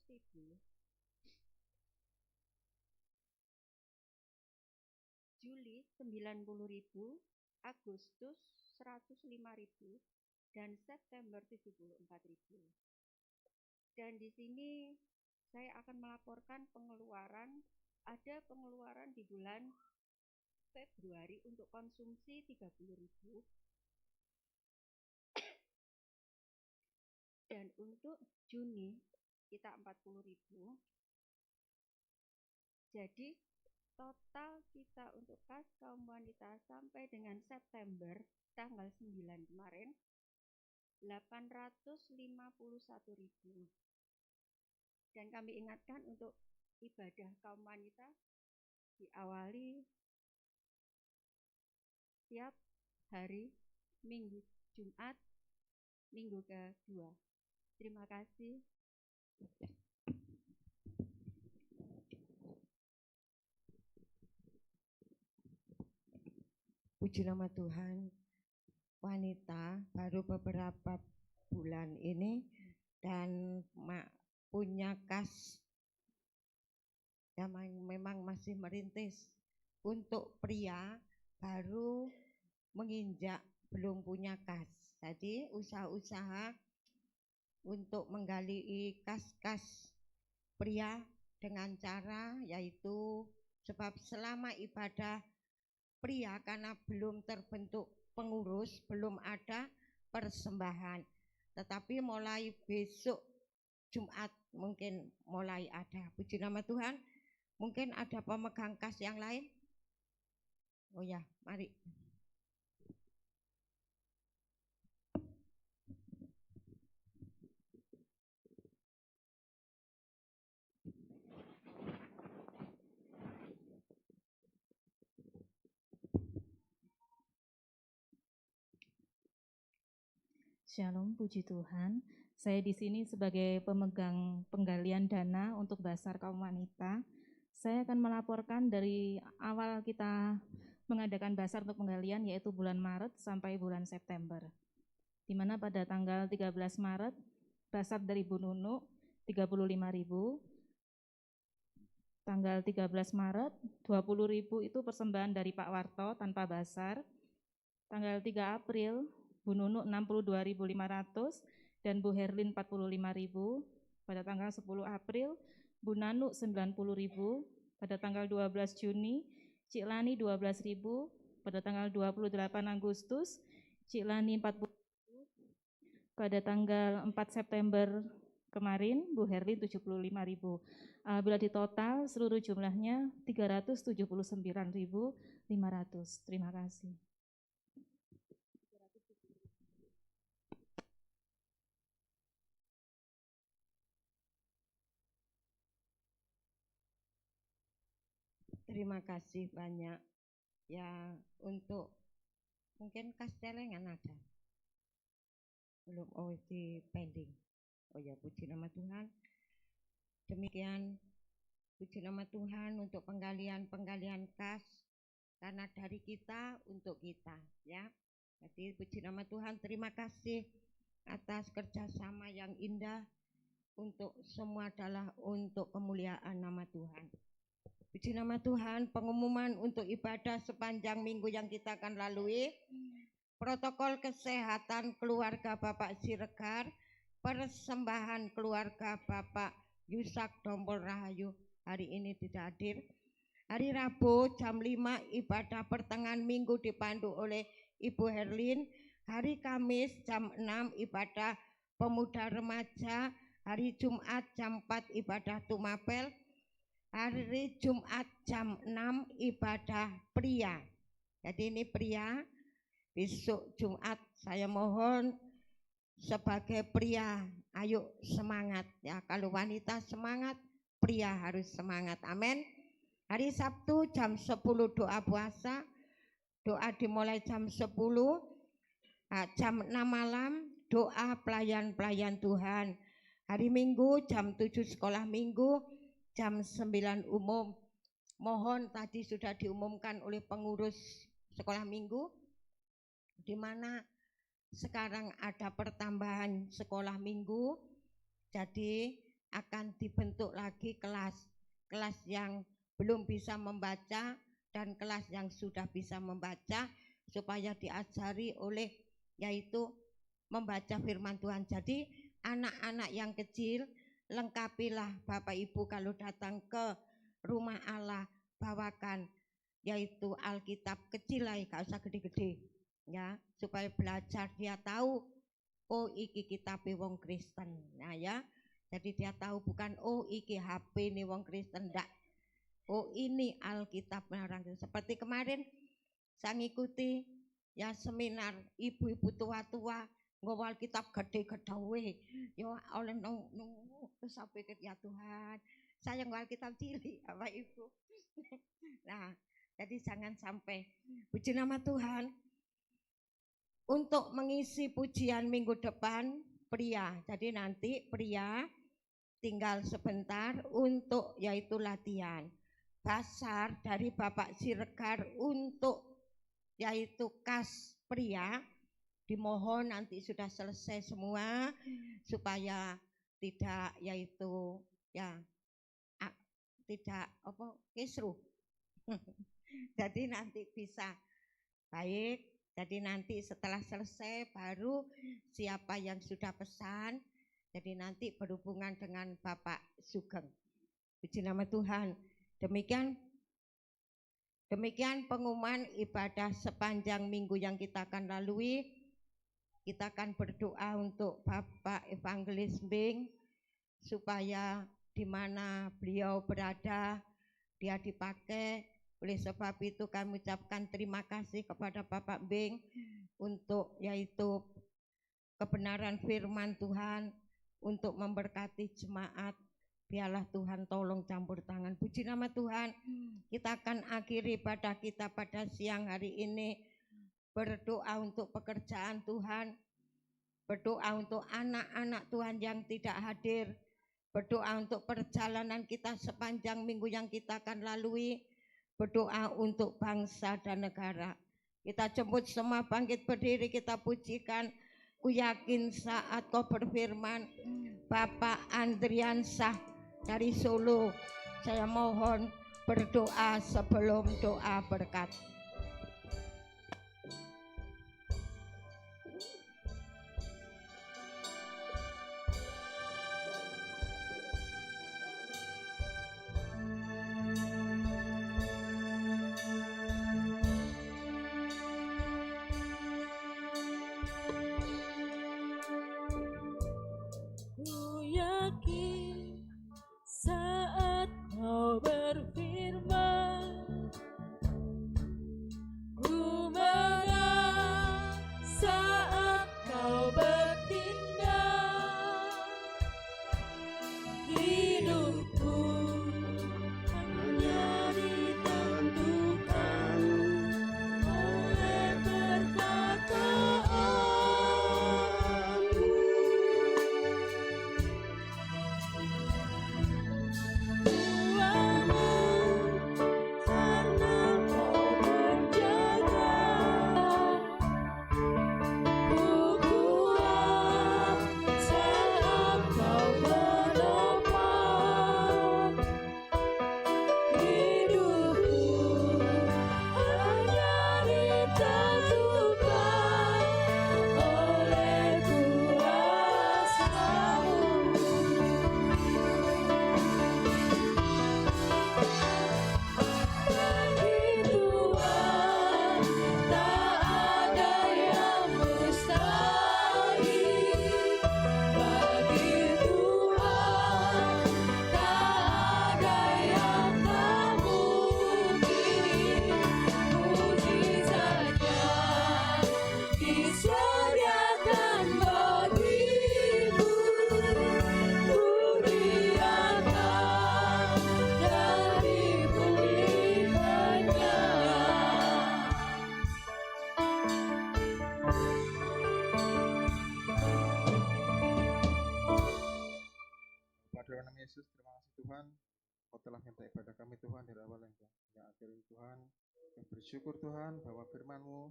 Speaker 6: Juli 90.000, Agustus 105.000, dan September 74.000. Dan di sini saya akan melaporkan pengeluaran, ada pengeluaran di bulan Februari untuk konsumsi 30.000 dan untuk Juni kita 40.000. Jadi total kita untuk kas kaum wanita sampai dengan September tanggal 9 kemarin 851.000. Dan kami ingatkan untuk ibadah kaum wanita diawali tiap hari Minggu, Jumat, Minggu kedua. Terima kasih.
Speaker 8: Puji nama Tuhan, wanita baru beberapa bulan ini dan punya kas yang memang masih merintis. Untuk pria baru menginjak belum punya kas. Jadi usaha-usaha untuk menggali kas-kas pria dengan cara yaitu sebab selama ibadah pria karena belum terbentuk pengurus, belum ada persembahan. Tetapi mulai besok Jumat mungkin mulai ada. Puji nama Tuhan. Mungkin ada pemegang kas yang lain. Oh ya, mari.
Speaker 9: Shalom, puji Tuhan. Saya di sini sebagai pemegang penggalian dana untuk Basar Kaum Wanita. Saya akan melaporkan dari awal kita mengadakan Basar untuk penggalian yaitu bulan Maret sampai bulan September. Di mana pada tanggal 13 Maret Basar dari Bu Nunu 35.000. Tanggal 13 Maret 20.000 itu persembahan dari Pak Warto tanpa Basar. Tanggal 3 April Bu Nunu 62.500 dan Bu Herlin 45.000. Pada tanggal 10 April Bu Nanu 90.000. Pada tanggal 12 Juni Cik Lani 12.000. Pada tanggal 28 Agustus Cik Lani 40.000. Pada tanggal 4 September kemarin Bu Herlin 75.000. Bila ditotal seluruh jumlahnya 379.500. Terima kasih.
Speaker 8: Terima kasih banyak ya. Untuk mungkin kas celengan ada belum? Oh, di pending. Oh ya, puji nama Tuhan. Demikian puji nama Tuhan untuk penggalian kas karena dari kita untuk kita ya. Jadi puji nama Tuhan, terima kasih atas kerjasama yang indah. Untuk semua adalah untuk kemuliaan nama Tuhan. Puji nama Tuhan. Pengumuman untuk ibadah sepanjang minggu yang kita akan lalui. Protokol kesehatan keluarga Bapak Siregar, persembahan keluarga Bapak Yusak Dompol Rahayu hari ini tidak hadir. Hari Rabu jam 5 ibadah pertengahan minggu dipandu oleh Ibu Herlin. Hari Kamis jam 6 ibadah pemuda remaja. Hari Jumat jam 4 ibadah tumapel. Hari Jumat jam 6 ibadah pria. Jadi ini pria. Besok Jumat saya mohon sebagai pria ayo semangat ya. Kalau wanita semangat, pria harus semangat. Amin. Hari Sabtu jam 10 doa puasa. Doa dimulai jam 10. Jam 6 malam doa pelayan-pelayan Tuhan. Hari Minggu jam 7 sekolah minggu. Jam 9 umum. Mohon tadi sudah diumumkan oleh pengurus sekolah minggu di mana sekarang ada pertambahan sekolah minggu. Jadi akan dibentuk lagi kelas yang belum bisa membaca dan kelas yang sudah bisa membaca supaya diajari oleh yaitu membaca firman Tuhan. Jadi anak-anak yang kecil lengkapilah Bapak Ibu kalau datang ke rumah Allah, bawakan yaitu Alkitab kecil lah, gak usah gede-gede ya, supaya belajar dia tahu oh iki kitabe wong Kristen. Nah ya, jadi dia tahu bukan oh iki HP nih wong Kristen, ndak. Oh ini Alkitab orang Kristen. Seperti kemarin saya ngikuti ya seminar ibu-ibu tua-tua nggawa Alkitab gede-gede ya oleh terus saya pikir ya Tuhan, saya nggawa Alkitab cilik Bapak Ibu. Nah, jadi jangan sampai. Puji nama Tuhan. Untuk mengisi pujian minggu depan pria. Jadi nanti pria tinggal sebentar untuk yaitu latihan. Basar dari Bapak Siregar untuk yaitu kas pria. Dimohon nanti sudah selesai semua supaya tidak yaitu ya tidak apa kisruh. Jadi nanti bisa baik. Jadi nanti setelah selesai baru siapa yang sudah pesan, jadi nanti berhubungan dengan Bapak Sugeng. Puji nama Tuhan. Demikian pengumuman ibadah sepanjang minggu yang kita akan lalui. Kita akan berdoa untuk Bapak Evangelis Bing supaya di mana beliau berada dia dipakai. Oleh sebab itu kami ucapkan terima kasih kepada Bapak Bing untuk yaitu kebenaran firman Tuhan, untuk memberkati jemaat. Biarlah Tuhan tolong campur tangan. Puji nama Tuhan. Kita akan akhiri ibadah kita pada siang hari ini berdoa untuk pekerjaan Tuhan, berdoa untuk anak-anak Tuhan yang tidak hadir, berdoa untuk perjalanan kita sepanjang minggu yang kita akan lalui, berdoa untuk bangsa dan negara. Kita jemput semua bangkit berdiri, kita pujikan. Ku yakin saat kau berfirman, Bapak Andriansah dari Solo, saya mohon berdoa sebelum doa berkat.
Speaker 1: Ku yakin saat kau berfirman, ku menang saat kau bertindak. Hidupku hanya ditentukan oleh perkataanmu.
Speaker 10: Pada nama Yesus, terima kasih Tuhan. Kau telah minta ibadah kami Tuhan dari awal hingga akhir ini Tuhan. Kami bersyukur Tuhan bahwa firman-Mu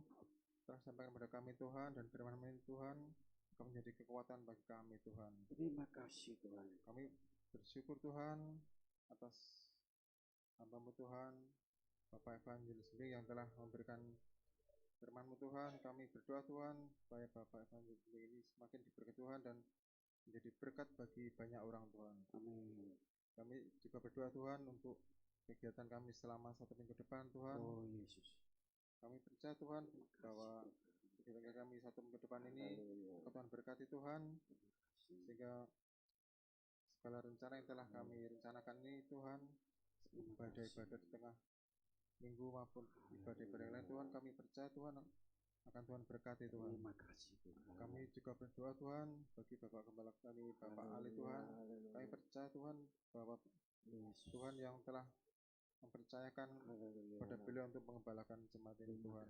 Speaker 10: telah sampaikan kepada kami Tuhan, dan firman-Mu ini Tuhan akan menjadi kekuatan bagi kami Tuhan.
Speaker 3: Terima kasih Tuhan.
Speaker 10: Kami bersyukur Tuhan atas hamba-Mu Tuhan, Bapak Evangelis Bing yang telah memberikan firman-Mu Tuhan. Kami berdoa Tuhan supaya Bapak Evangelis Bing ini semakin diberkati Tuhan, dan menjadi berkat bagi banyak orang Tuhan.
Speaker 3: Amin.
Speaker 10: Kami juga berdoa Tuhan untuk kegiatan kami selama 1 minggu depan Tuhan.
Speaker 3: Oh Yesus.
Speaker 10: Kami percaya Tuhan bahwa kegiatan kami 1 minggu depan ini Tuhan berkati Tuhan, sehingga segala rencana yang telah kami rencanakan ini Tuhan, ibadah-ibadah di tengah minggu maupun ibadah-ibadah yang lain Tuhan, kami percaya Tuhan akan Tuhan berkati Tuhan.
Speaker 3: Terima kasih Tuhan.
Speaker 10: Kami juga berdoa Tuhan bagi Bapak Gembala kami, Bapak Ali Tuhan. Kami percaya Tuhan bahwa Tuhan yang telah mempercayakan pada beliau untuk mengembalakan jemaat ini Tuhan.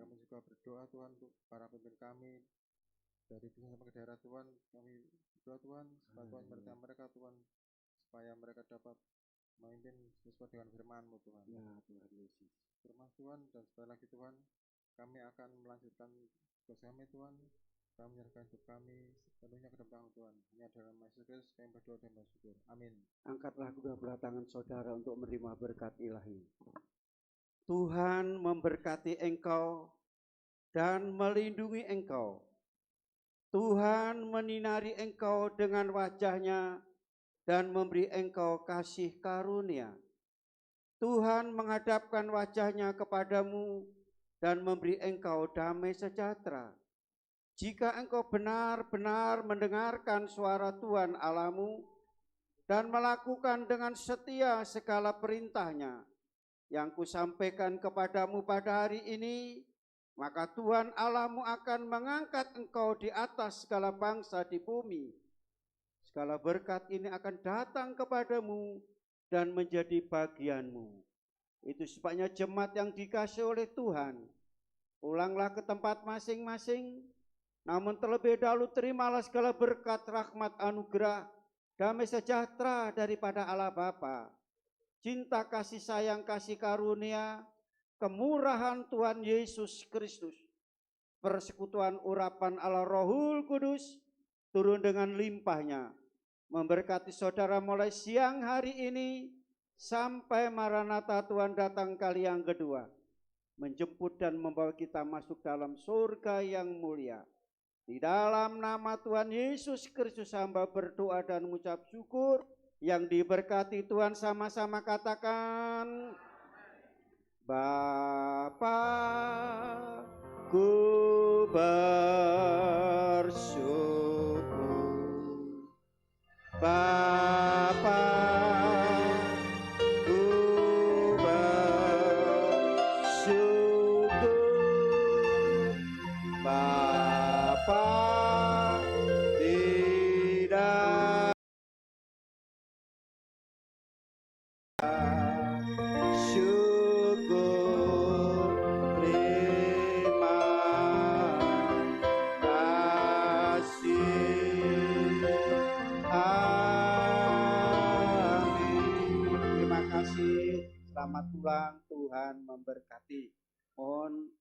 Speaker 10: Kami juga berdoa Tuhan untuk para pemimpin kami dari pusat sampai ke daerah Tuhan. Kami berdoa Tuhan supaya Tuhan menyertai mereka Tuhan, supaya mereka dapat memimpin sesuai dengan firman-Mu Tuhan.
Speaker 3: Ya Tuhan Yesus.
Speaker 10: Firman Tuhan, dan sekali lagi Tuhan, kami akan melanjutkan tugas kami Tuhan. Kami menyerahkan hidup kami sepenuhnya ke dalam Tuhan. Hanya dalam nama Yesus Kristus kami berdoa dan bersyukur. Amin.
Speaker 3: Angkatlah kedua belah tangan saudara untuk menerima berkat ilahi. Tuhan memberkati engkau dan melindungi engkau. Tuhan menyinari engkau dengan wajah-Nya dan memberi engkau kasih karunia. Tuhan menghadapkan wajah-Nya kepadamu dan memberi engkau damai sejahtera. Jika engkau benar-benar mendengarkan suara Tuhan Allahmu dan melakukan dengan setia segala perintah-Nya yang kusampaikan kepadamu pada hari ini, maka Tuhan Allahmu akan mengangkat engkau di atas segala bangsa di bumi. Segala berkat ini akan datang kepadamu dan menjadi bagianmu. Itu sebabnya jemaat yang dikasihi oleh Tuhan, pulanglah ke tempat masing-masing, namun terlebih dahulu terimalah segala berkat, rahmat, anugerah, damai sejahtera daripada Allah Bapa, cinta, kasih sayang, kasih karunia, kemurahan Tuhan Yesus Kristus, persekutuan urapan Allah Rohul Kudus turun dengan limpahnya, memberkati saudara mulai siang hari ini sampai Maranatha Tuhan datang kali yang kedua, menjemput dan membawa kita masuk dalam surga yang mulia. Di dalam nama Tuhan Yesus Kristus hamba berdoa dan mengucap syukur. Yang diberkati Tuhan sama-sama katakan, Bapa, ku bersyukur. Bapa, ku bersyukur. Bapa, tidak syukur, terima kasih. Amin. Terima kasih. Selamat pulang, Tuhan memberkati. Mohon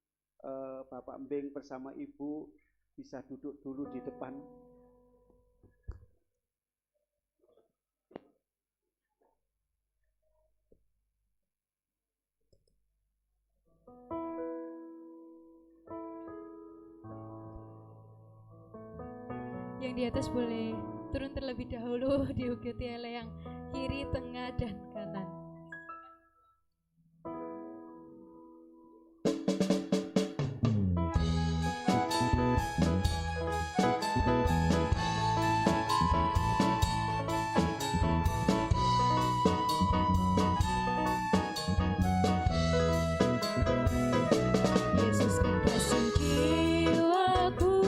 Speaker 3: Bapak Embing bersama Ibu bisa duduk dulu di depan.
Speaker 1: Yang di atas boleh turun terlebih dahulu, diikuti oleh yang kiri, tengah, dan kanan.
Speaker 2: Yesus kekasih jiwaku,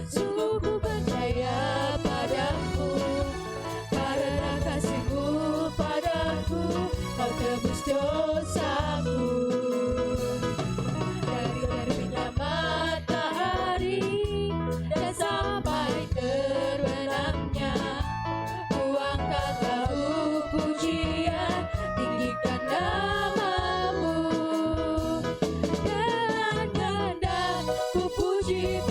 Speaker 2: sungguh ku percaya padamu, karena kasih-Mu padaku, Kau tebus dosaku. Dari terbitnya matahari dan sampai terbenamnya, ku angkat lagu pujian, tinggikan nama-Mu. Dengan kehendak ku puji,